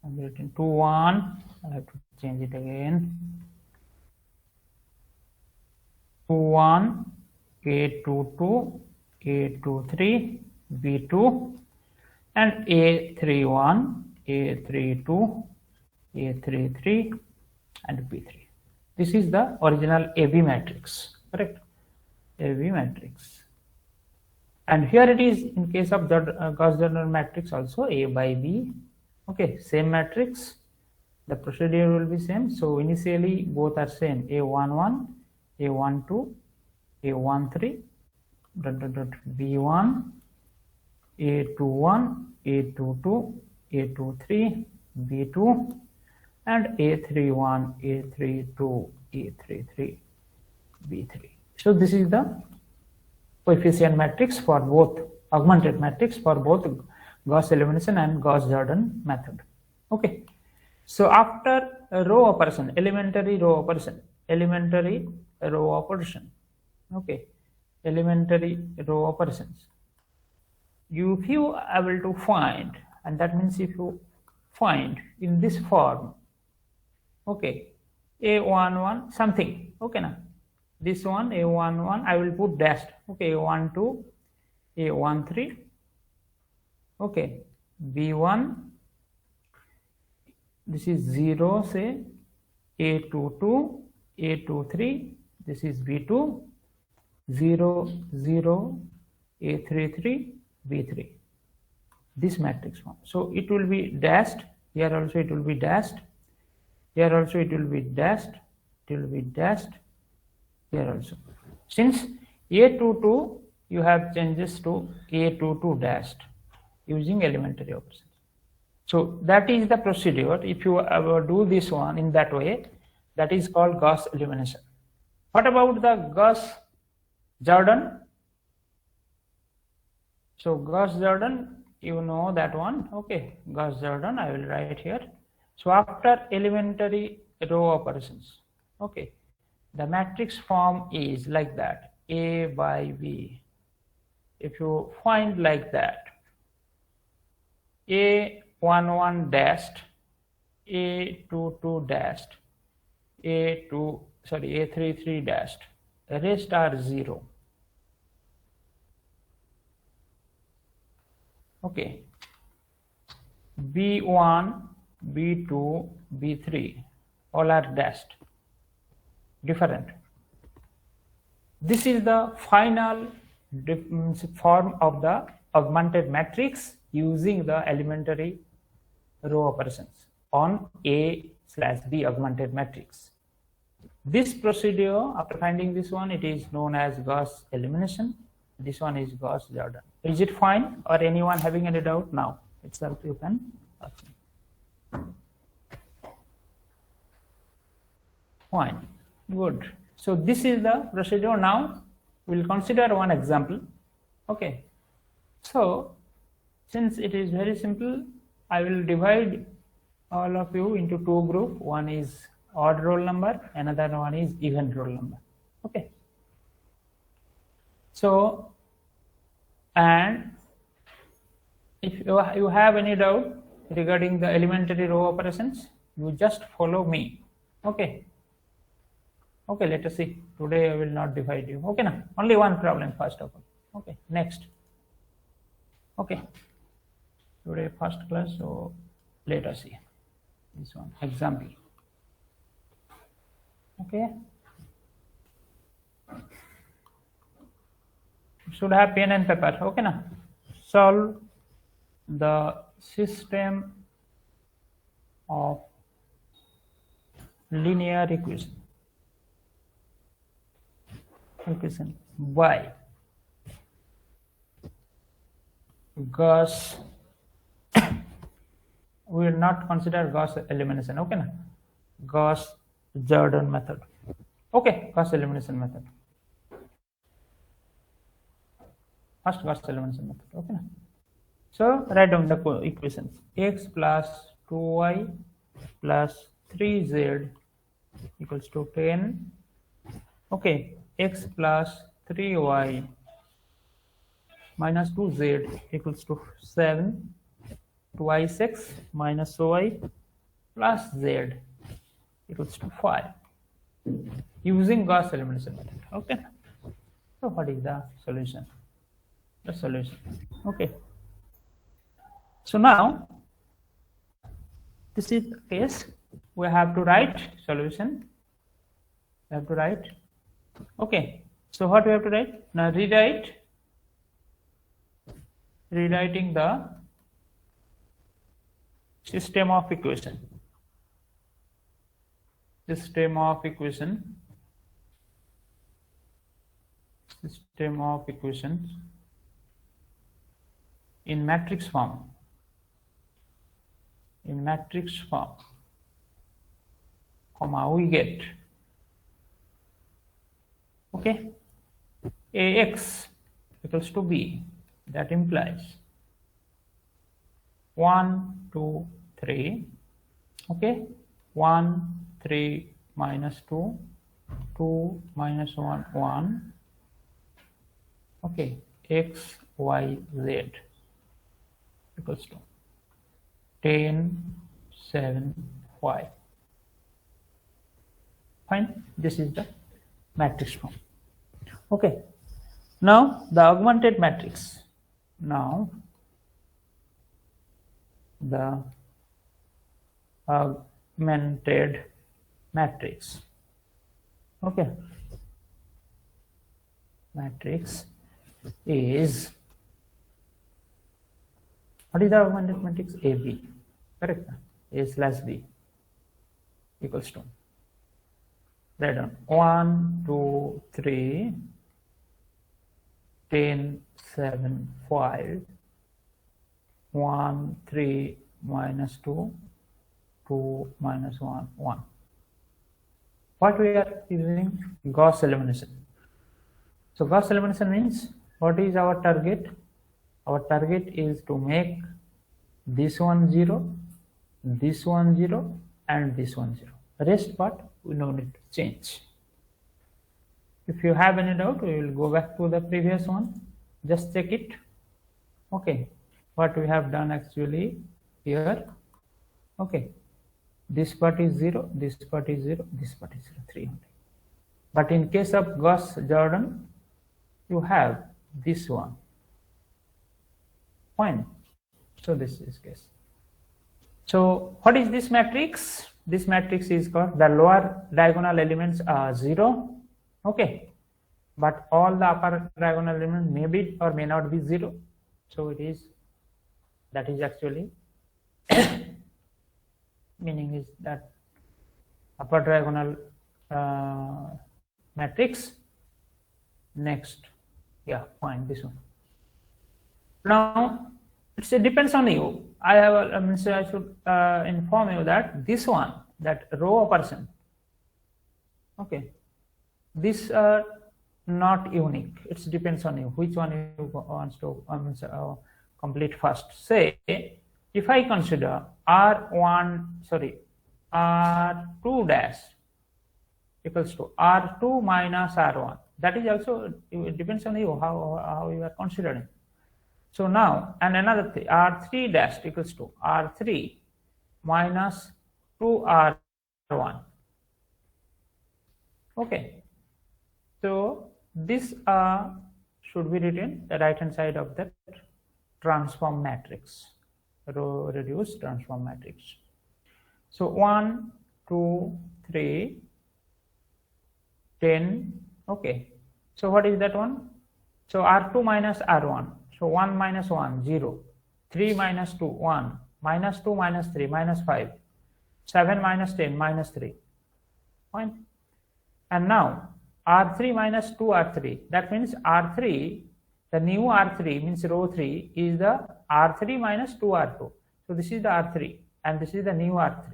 I'm writing 21, I have to change it again. 21, A22, A23, B2, and A31, A32, A33, and B3. This is the original AB matrix, correct? AB matrix. And here it is in case of the Gauss-Jordan matrix also A by B. Okay, same matrix. The procedure will be same. So initially both are same. A11, A12, A13, B1, A21, A22, A23, B2, and A31, A32, A33, B3. So this is the coefficient matrix for both, augmented matrix for both Gauss elimination and Gauss-Jordan method. Okay. So after a row operation, elementary row operation, okay, elementary row operations, if you are able to find, and that means if you find in this form, okay, A11 something, okay, now this one A11 I will put dashed, okay, A12, A13, okay, B1, this is 0, say A22, A23, this is B2, 0, 0, A33, B3, this matrix form. So it will be dashed, here also it will be dashed, here also it will be dashed, it will be dashed, here also. Since A22 you have changes to A22 dashed using elementary operations. So that is the procedure. If you ever do this one in that way, that is called Gauss elimination. What about the Gauss-Jordan? So Gauss-Jordan, you know that one, okay, Gauss-Jordan I will write here. So after elementary row operations, okay, the matrix form is like that, A by B. If you find like that, A11 dashed, A22 dashed, A33 dashed, the rest are 0. Okay, B1, B2, B3, all are dashed, different. This is the final form of the augmented matrix using the elementary row operations on A/B augmented matrix. This procedure, after finding this one, it is known as Gauss elimination. This one is Gauss-Jordan. Is it fine, or anyone having any doubt now? Itself you can ask me. Fine, good. So this is the procedure. Now we'll consider one example. Okay. So since it is very simple, I will divide all of you into two groups. One is odd roll number, another one is even roll number. Okay. So, and if you have any doubt regarding the elementary row operations, you just follow me. Okay. Okay, let us see. Today I will not divide you. Okay, now only one problem first of all. Okay, next. Okay, today first class, so let us see this one example. Okay, should have pen and paper. Okay, now solve the system of linear equation by Gauss. We will not consider Gauss elimination. Okay, now Gauss Jordan method. Okay, Gauss elimination method. First Gauss elimination method. Okay, now. So write down the equations. X plus 2y plus 3z equals to 10. Okay, x plus 3y minus 2z equals to 7. Twice x minus y plus z equals to 5. Using Gauss elimination method. Okay. So what is the solution? The solution. Okay. So now this is the case. We have to write solution. We have to write. Okay. So what we have to write? Now rewriting the system of equation. System of equations in matrix form. In matrix form, comma, we get, okay, Ax equals to B. That implies 1, 2, 3. Okay, 1, 3 minus 2, 2 minus 1, 1. Okay, x, y, z equals to 10, 7, 5. Fine. This is the matrix form. Okay. Now the augmented matrix. Now the augmented matrix. Okay. Matrix is, what is the augmented matrix? AB. Correct? A slash B equals to, write down 1, 2, 3, 10, 7, 5, 1, 3 minus 2, 2 minus 1, 1. What we are using? Gauss elimination. So Gauss elimination means, what is our target? Our target is to make this one 0, this one 0, and this one 0. Rest part we no need to change. If you have any doubt, we will go back to the previous one. Just check it. Okay, what we have done actually here. Okay, this part is 0, this part is 0, this part is 0, 300. But in case of Gauss Jordan, you have this one. Fine. So this is case. So what is this matrix? This matrix is called, the lower diagonal elements are 0. Okay, but all the upper diagonal elements may be or may not be 0. So it is, that is actually meaning is that upper diagonal matrix. Next, yeah, fine, this one. Now it depends on you. I have I should inform you that this one, that row operation, okay, these are not unique. It depends on you which one you want to complete first. Say if I consider R2 dash equals to R2 minus R1, that is also, it depends on you how you are considering. So now, and another thing, R3 dash equals to R3 minus 2R1. Okay, so this should be written the right hand side of that transform matrix, row reduced transform matrix. So 1, 2, 3, 10. Okay, so what is that one? So R2 minus R1. So 1 minus 1, 0. 3 minus 2, 1. Minus 2 minus 3, minus 5. 7 minus 10, minus 3. Fine. And now R3 minus 2 R3. That means R3, the new R3 means row 3 is the R3 minus 2 R2. So this is the R3 and this is the new R3.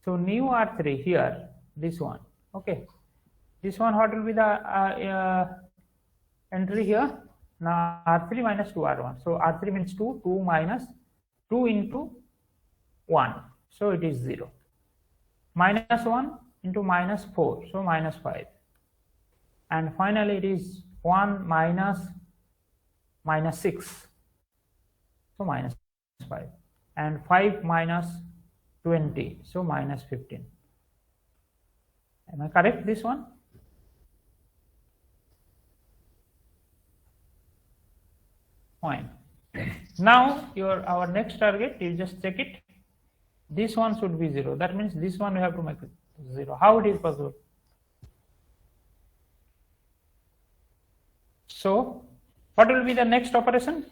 So new R3 here, this one. Okay. This one, what will be the entry here? Now R3 minus 2 R1. So R3 means 2, 2 minus 2 into 1. So it is 0. Minus 1 into minus 4. So minus 5. And finally it is 1 minus minus 6. So minus 5. And 5 minus 20. So minus 15. Am I correct this one? Fine. Now our next target, you just check it. This one should be 0. That means this one you have to make it 0. How it is possible? So what will be the next operation?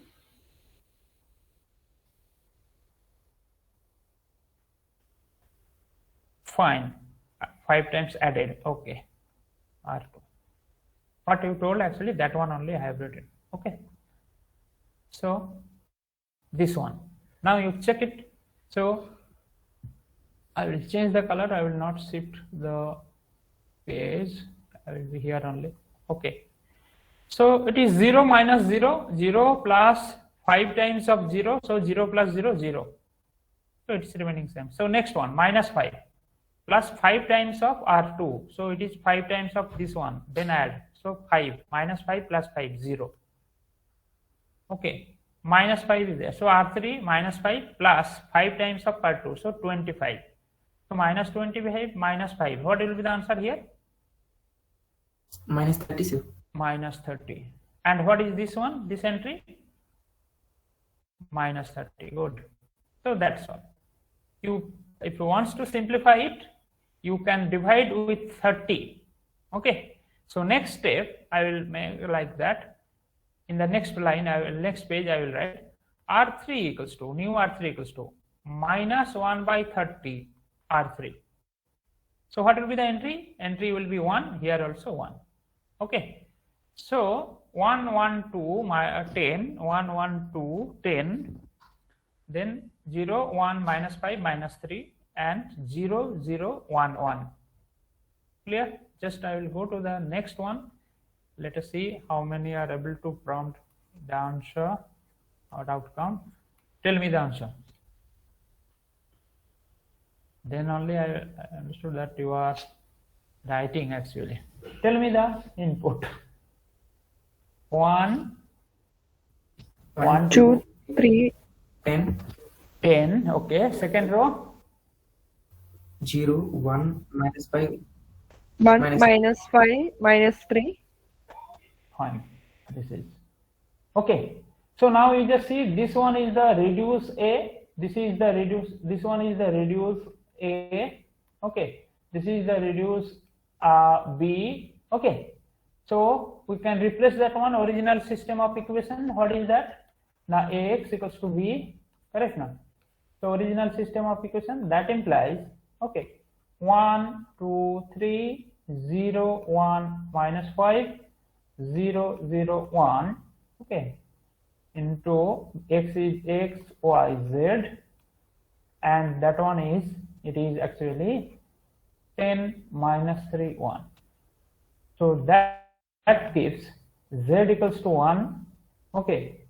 Fine. 5 times added. Okay. R2. What you told, actually that one only I have written. Okay. So this one. Now you check it. So I will change the color. I will not shift the page. I will be here only. Okay. So it is 0 minus 0. 0 plus 5 times of 0. So 0 plus 0, 0. So it's remaining same. So next one, minus 5. Plus 5 times of R2. So it is 5 times of this one. Then add. So 5. Minus 5 plus 5, 0. Okay, minus 5 is there. So R3 minus 5 plus 5 times of R2. So 25. So minus 25 minus 5. What will be the answer here? Minus 30, sir. Minus 30. And what is this one? This entry? Minus 30. Good. So that's all. If you want to simplify it, you can divide with 30. Okay. So next step, I will make like that. In the next line, next page, I will write R3 equals to, new R3 equals to minus 1 by 30 R3. So what will be the entry? Entry will be 1, here also 1. Okay. So 1, 1, 2, 10, 1, 1, 2, 10, then 0, 1, minus 5, minus 3, and 0, 0, 1, 1. Clear? Just I will go to the next one. Let us see how many are able to prompt the answer or outcome. Tell me the answer. Then only I understood that you are writing actually. Tell me the input. 1, 1, 2, 3, 10, 10. Okay. Second row. 0, 1, minus 5. 1, minus 5, minus 3. Fine. This is okay. So now you just see this one is the reduce A. This is the reduce. This one is the reduce A. Okay. This is the reduce B. Okay. So we can replace that one original system of equation. What is that? Now Ax equals to B. Correct now. So original system of equation that implies okay 1, 2, 3, 0, 1, minus 5. 0, 0, 1, okay, into x is x, y, z, and that one is, it is actually 10 minus 3, 1. So that gives z equals to 1, okay,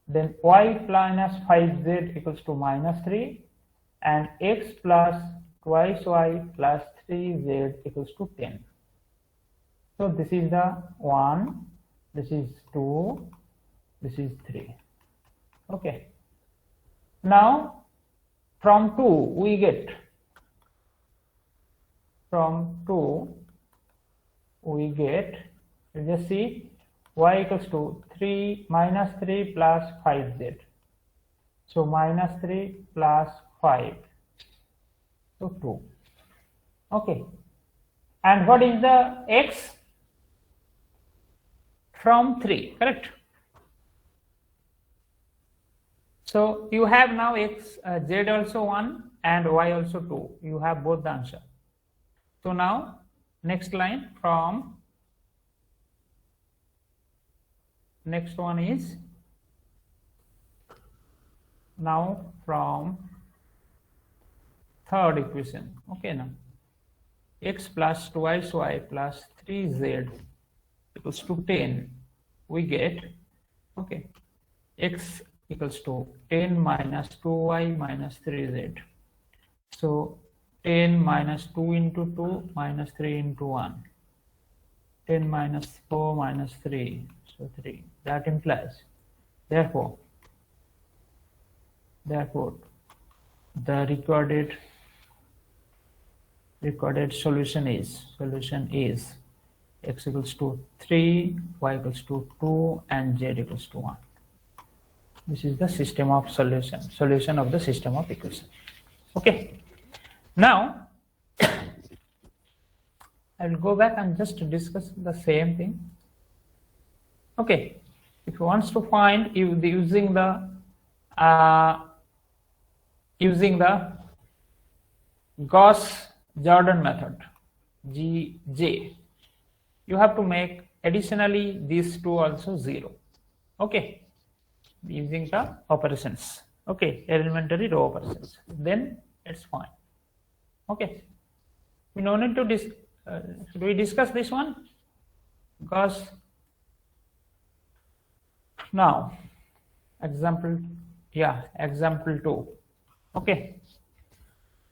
then y minus 5z equals to minus 3, and x plus twice y plus 3z equals to 10. So this is the 1, this is 2, this is 3. Okay. Now from 2 we get, from 2 we get, let's just see, y equals to 3 minus 3 plus 5z. So minus 3 plus 5, so 2. Okay. And what is the x? From 3, correct? So you have now x, z also 1 and y also 2. You have both the answer. So now next line from, next one is now from third equation. Okay, now x plus twice y plus 3z equals to 10. We get, okay, x equals to 10 minus 2y minus 3z. So 10 minus 2 into 2 minus 3 into 1. 10 minus 4 minus 3, so 3. That implies, therefore the recorded solution is x equals to 3, y equals to 2, and z equals to 1. This is the system of solution of the system of equation. Okay. Now I will go back and just discuss the same thing. Okay. If you want to find using the Gauss-Jordan method, GJ, you have to make additionally these two also 0. Okay, using the operations. Okay, elementary row operations. Then it's fine. Okay, we no need to should we discuss this one? Gauss. Now, example 2. Okay,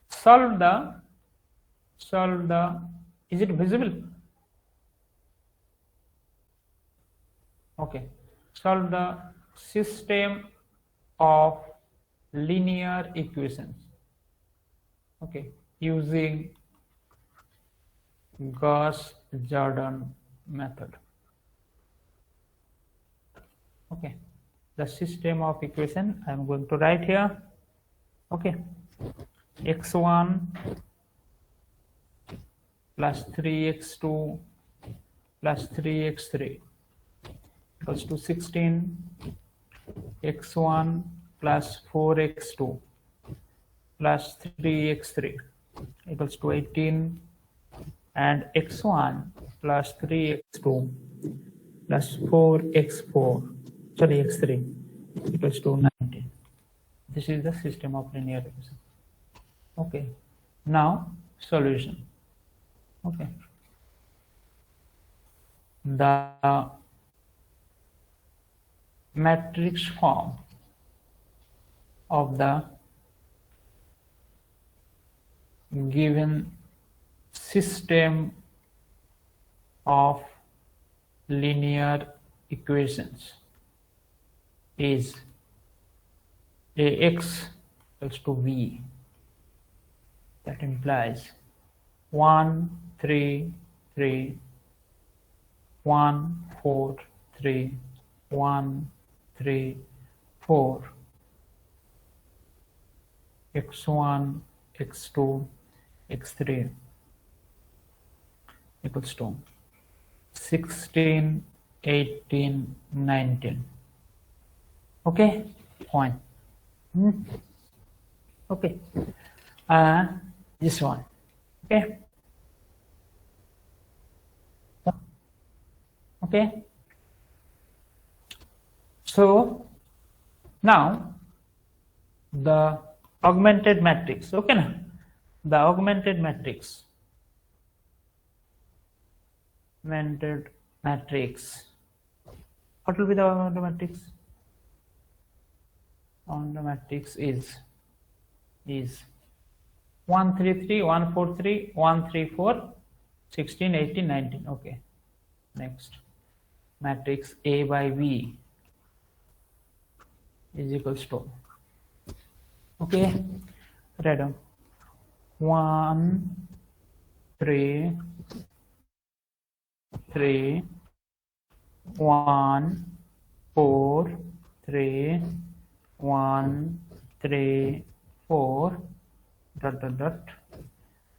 solve the, is it visible? Okay, solve the system of linear equations, okay, using Gauss-Jordan method. Okay, the system of equation I am going to write here. Okay, x1 plus 3x2 plus 3x3 equals to 16, x1 plus 4x2 plus 3x3 equals to 18, and x1 plus 3x2 plus x3 equals to 19. This is the system of linear equation. Okay, now solution. Okay, the matrix form of the given system of linear equations is Ax equals to b. That implies 1 3 3 1 4 3 1 3 4 x1 x2 x3 equals to 16 18 19. Okay, fine. Okay, this one. Okay, okay, so now the augmented matrix. Okay, now the augmented matrix, what will be the augmented matrix? On the matrix is 1 3 3 1 4 3 1 3 4 16 18 19. Okay, next matrix A by B is equals to, okay, random 1 3 3 1 4 3 1 3 4 dot dot dot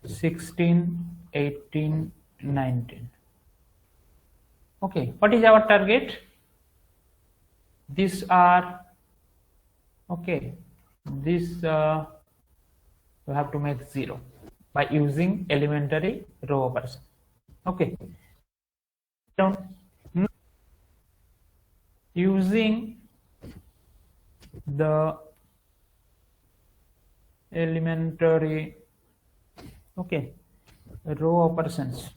16 18 19. Okay, what is our target? These are okay. This you have to make 0 by using elementary row operation. Okay, down using the elementary row operations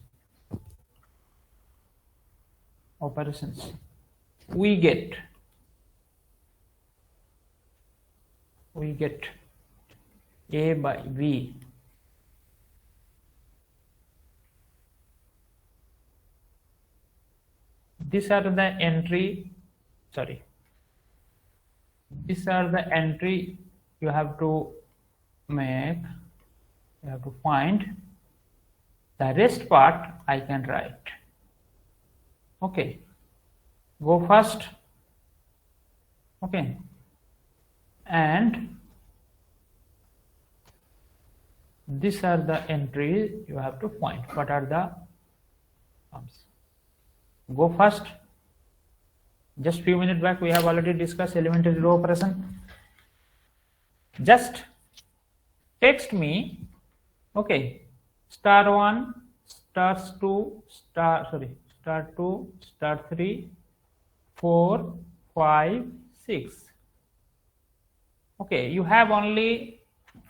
we get A by B these are the entry you have to make, you have to find. The rest part I can write. Okay, go first. Okay, and these are the entries you have to find. What are the terms? Go first. Just few minutes back we have already discussed elementary row operation. Just text me. Okay, star 1, star 2, star 2, star 3, 4, 5, 6. Okay, you have only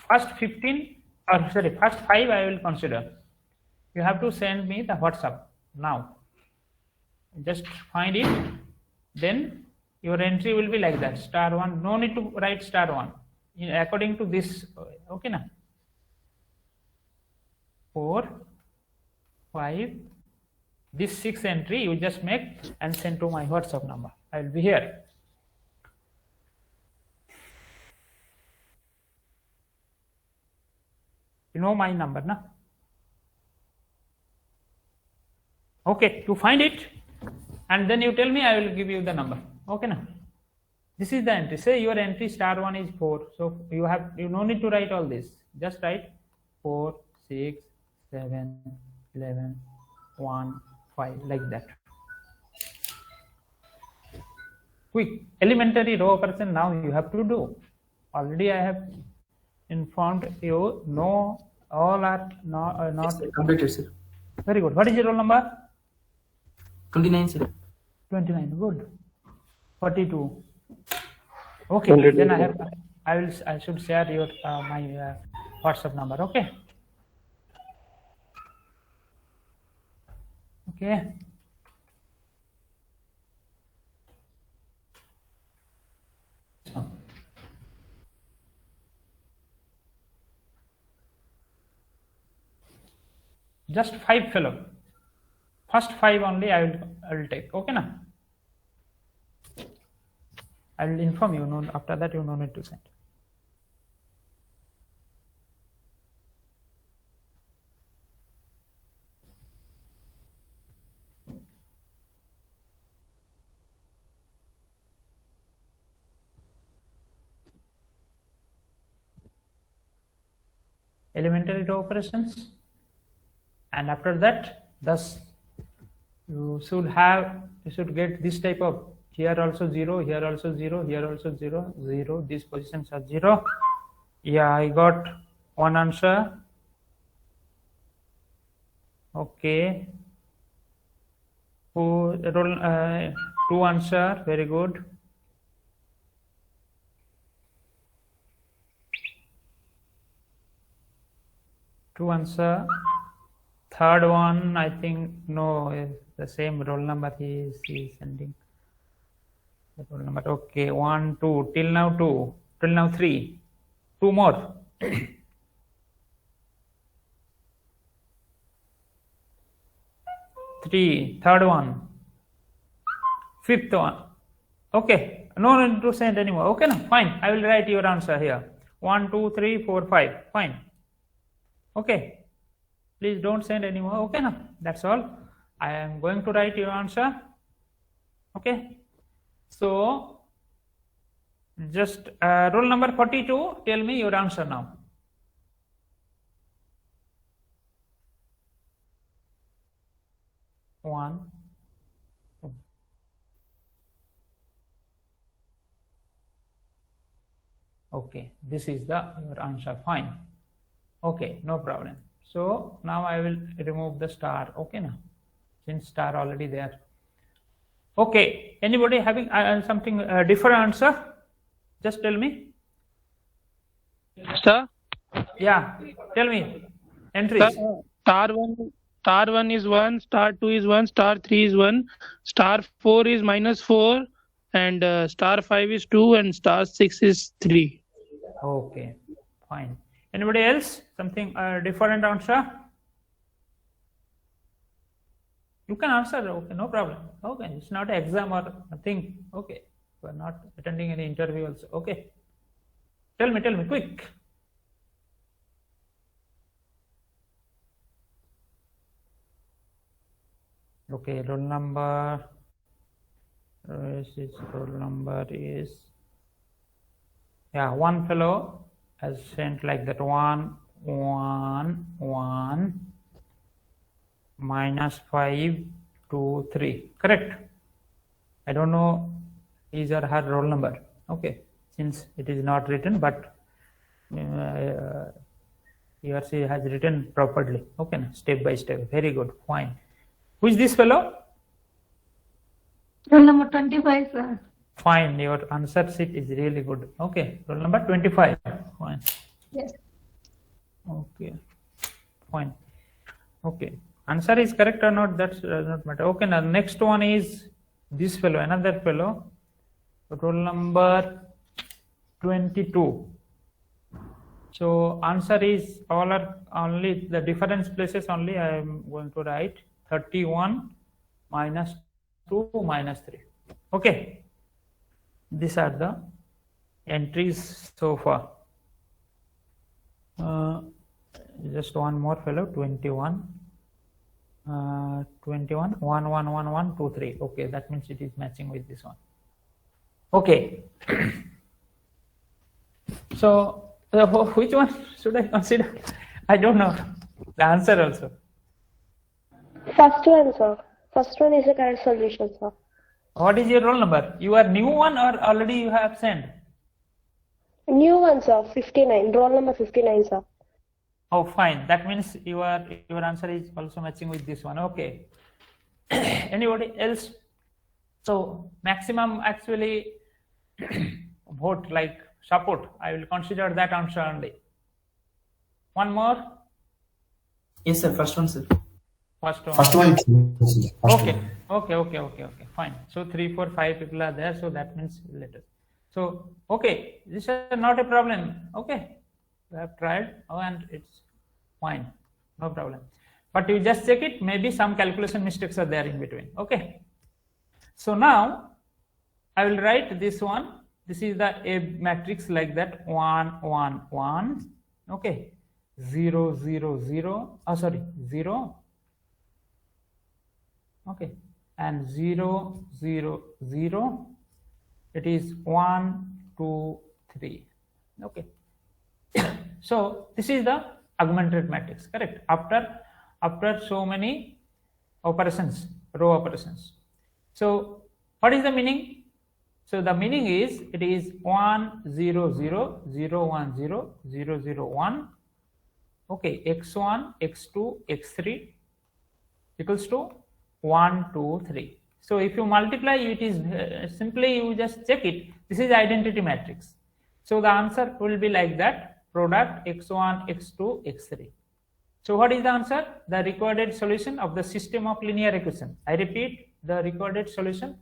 first 15 or first 5 I will consider. You have to send me the WhatsApp now. Just find it, then your entry will be like that, star 1. No need to write star 1 according to this. Okay, na 4, 5, this 6 entry you just make and send to my WhatsApp number. I will be here. You know my number, na? Okay, you find it and then you tell me, I will give you the number. Okay, na? This is the entry. Say your entry star 1 is 4. So you no need to write all this. Just write 4, 6, 7, 11, 1, 5 like that. Quick elementary row operation now you have to do. Already I have informed you. No, all are not Completed, sir. Very good. What is your roll number? 29, sir. 29. Good. 42. Okay. Then I should share your my WhatsApp number. Okay. Okay. Just 5 fellow. First 5 only I will take. Okay, na? I will inform you. No, after that you no need to send. Elementary row operations, and after that, thus you should get this type of, here also 0, here also 0, here also 0, 0. These positions are 0. Yeah, I got one answer. Okay. Who roll 2 answer? Very good. To answer. Third one, I think no, is the same roll number he is sending. The roll number. Okay, 1, 2, till now 2, till now 3, 2 more. 3, third one, 5th one. Okay, no need to send anymore. Okay, no, fine. I will write your answer here. 1, 2, 3, 4, 5. Fine. Okay, please don't send anymore. Okay, na? That's all. I am going to write your answer. Okay. So just roll number 42, tell me your answer now. One. Okay, this is your answer. Fine. Okay, no problem. So now I will remove the star. Okay, now since star already there. Okay, anybody having something different answer? Just tell me. Sir, Yeah, tell me. Entries. star 1 is 1, star 2 is 1, star 3 is 1, star 4 is -4, and star 5 is 2, and star 6 is 3. Okay, fine. Anybody else? Something different answer? You can answer. Okay, no problem. Okay, it's not an exam or nothing. Okay, we are not attending any interview also. Okay, tell me, quick. Okay, roll number. Roll number is, yeah, one fellow has sent like that 1 1 1 -5 2 3. Correct. I don't know his or her roll number. Okay, since it is not written, but he or she has written properly. Okay, step by step. Very good. Fine. Who is this fellow? Roll number 25, sir. Fine, your answer sheet is really good. Okay, roll number 25. Fine. Yes. Okay, fine. Okay, answer is correct or not, that's not matter. Okay, now next one is this fellow, another fellow, roll number 22. So answer is all are only the difference places only I am going to write 31 -2 -3. Okay, these are the entries so far. Just one more fellow, 21 21 1 1 1 1 2 3. Okay, that means it is matching with this one. Okay. So which one should I consider? I don't know the answer also. First one, sir. First one is the correct solution, sir. What is your roll number? You are new one or already you have sent? New one, sir. 59. Roll number 59, sir. Oh, fine. That means your answer is also matching with this one. Okay. Anybody else? So maximum actually vote like support. I will consider that answer only. One more. Yes, sir. First one, sir. First one. First one. Okay. Fine. So 3, 4, 5 people are there. So that means let us. So okay, this is not a problem. Okay, we have tried. Oh, and it's fine. No problem. But you just check it. Maybe some calculation mistakes are there in between. Okay. So now I will write this one. This is the A matrix like that. 1 1 1. Okay. 0 0 0. Oh, sorry, 0. Okay, and 0 0 0. It is 1 2 3. Okay. So this is the augmented matrix, correct? After so many operations, row operations. So what is the meaning? So the meaning is it is 1 0 0 0 1 0 0 0 1. Okay, x1 x2 x3 equals to 1 2 3. So if you multiply, it is simply you just check it. This is identity matrix. So the answer will be like that: product x1 x2 x3. So what is the answer? The recorded solution of the system of linear equation. I repeat, the recorded solution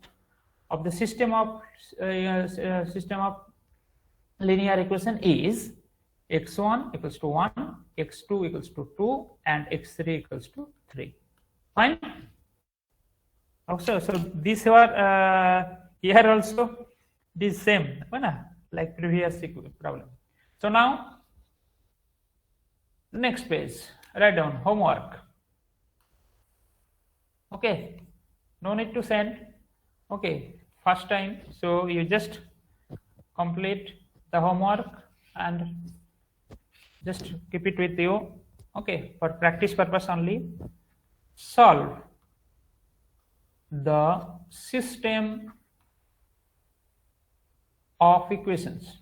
of the system of linear equation is x1 equals to 1, x2 equals to 2, and x3 equals to 3. Fine. Also, so these were here also this same, like previous problem. So now next page, write down homework. Okay, no need to send. Okay, first time, so you just complete the homework and just keep it with you. Okay, for practice purpose only. Solve the system of equations.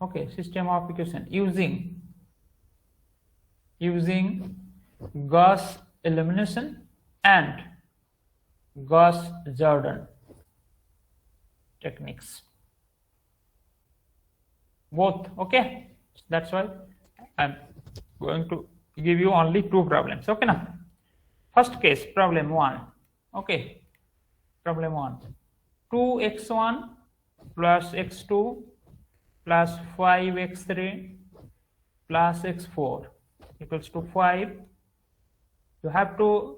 Okay, system of equation using Gauss elimination and Gauss-Jordan techniques. Both. Okay, that's why I'm going to give you only two problems. Okay, now first case, problem 1. Okay, problem 1, 2x1 plus x2 plus 5x3 plus x4 equals to 5. You have to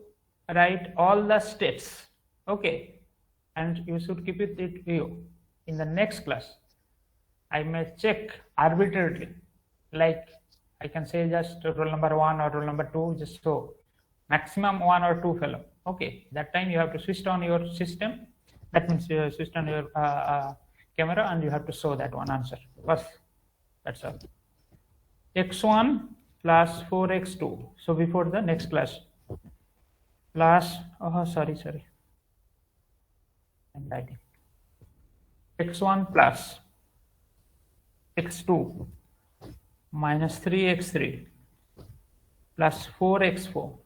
write all the steps. Okay, and you should keep it with you. In the next class, I may check arbitrarily, like I can say just roll number 1 or roll number 2, just so maximum 1 or 2 fellow. Okay, that time you have to switch on your system. That means you switch on your camera and you have to show that one answer first. That's all. x1 plus 4x2. So before the next class, plus sorry, I'm writing x1 plus x2 minus 3x3 plus 4x4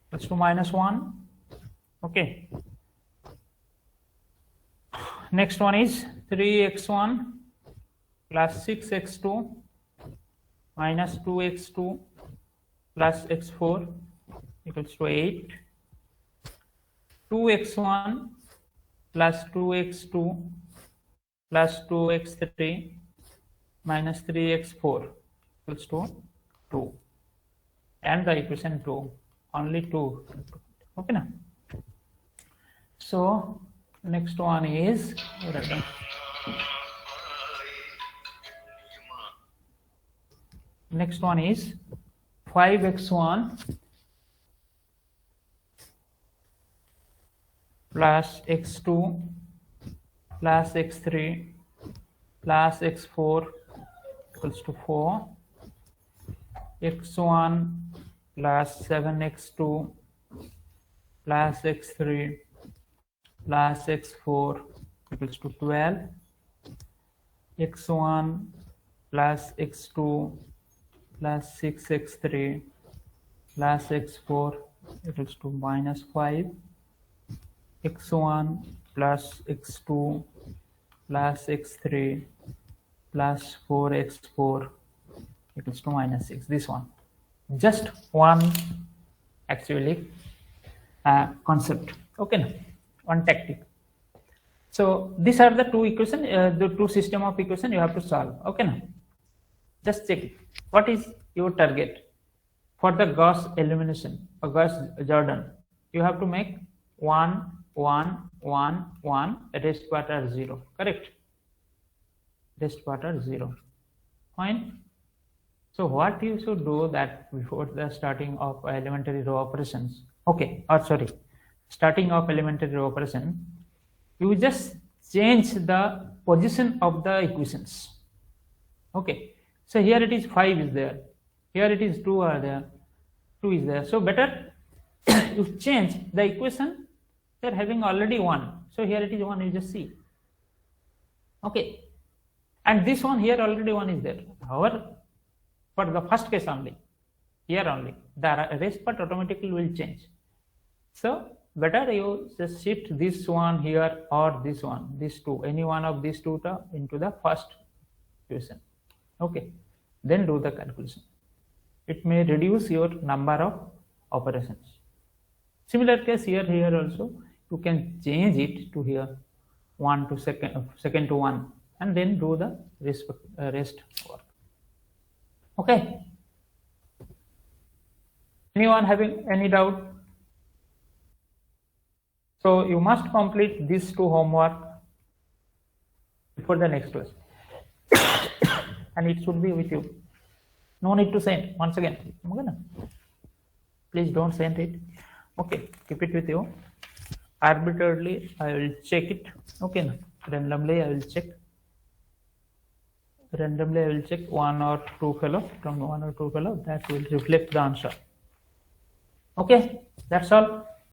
equals to minus 1. Okay. Next one is 3x1 plus 6x2 minus 2x2 plus x4 equals to 8. 2x1 plus 2x2 plus 2x3 minus 3x4 equals to 2. And the equation 2, only 2. Okay, now. So next one is 5x1 plus x2 plus x3 plus x4 equals to 4. x1 plus 7x2 plus x3 plus x4 equals to 12. x1 plus x2 plus 6x3 plus x4 equals to minus 5. x1 plus x2 plus x3 plus 4x4 equals to minus 6. This one, just one actually concept. Okay, now one tactic. So these are the two equation, the two system of equation you have to solve. Okay, now just check it. What is your target for the Gauss elimination or Gauss-Jordan? You have to make 1 1 1 1, rest part are 0. Correct? Rest part are 0. Fine. So what you should do that before the starting of elementary row operations, okay, or sorry, starting of elementary row operation, you just change the position of the equations. Okay, so here it is 5 is there, here it is 2 are there, 2 is there. So better you change the equation. They are having already 1, so here it is 1. You just see. Okay, and this one here already 1 is there. However, for the first case only, here only, the rest part automatically will change. So better you just shift this one here or this one, these two, any one of these two into the first equation. Okay, then do the calculation. It may reduce your number of operations. Similar case here also, you can change it to here 1 to second to 1, and then do the rest work. Okay. Anyone having any doubt? So you must complete these two homework before the next class, and it should be with you. No need to send once again. Okay, Please don't send it. Okay, keep it with you. Arbitrarily, I will check it. Okay, now randomly I will check. Randomly I will check one or two fellow from one or two fellow that will reflect the answer. Okay, that's all.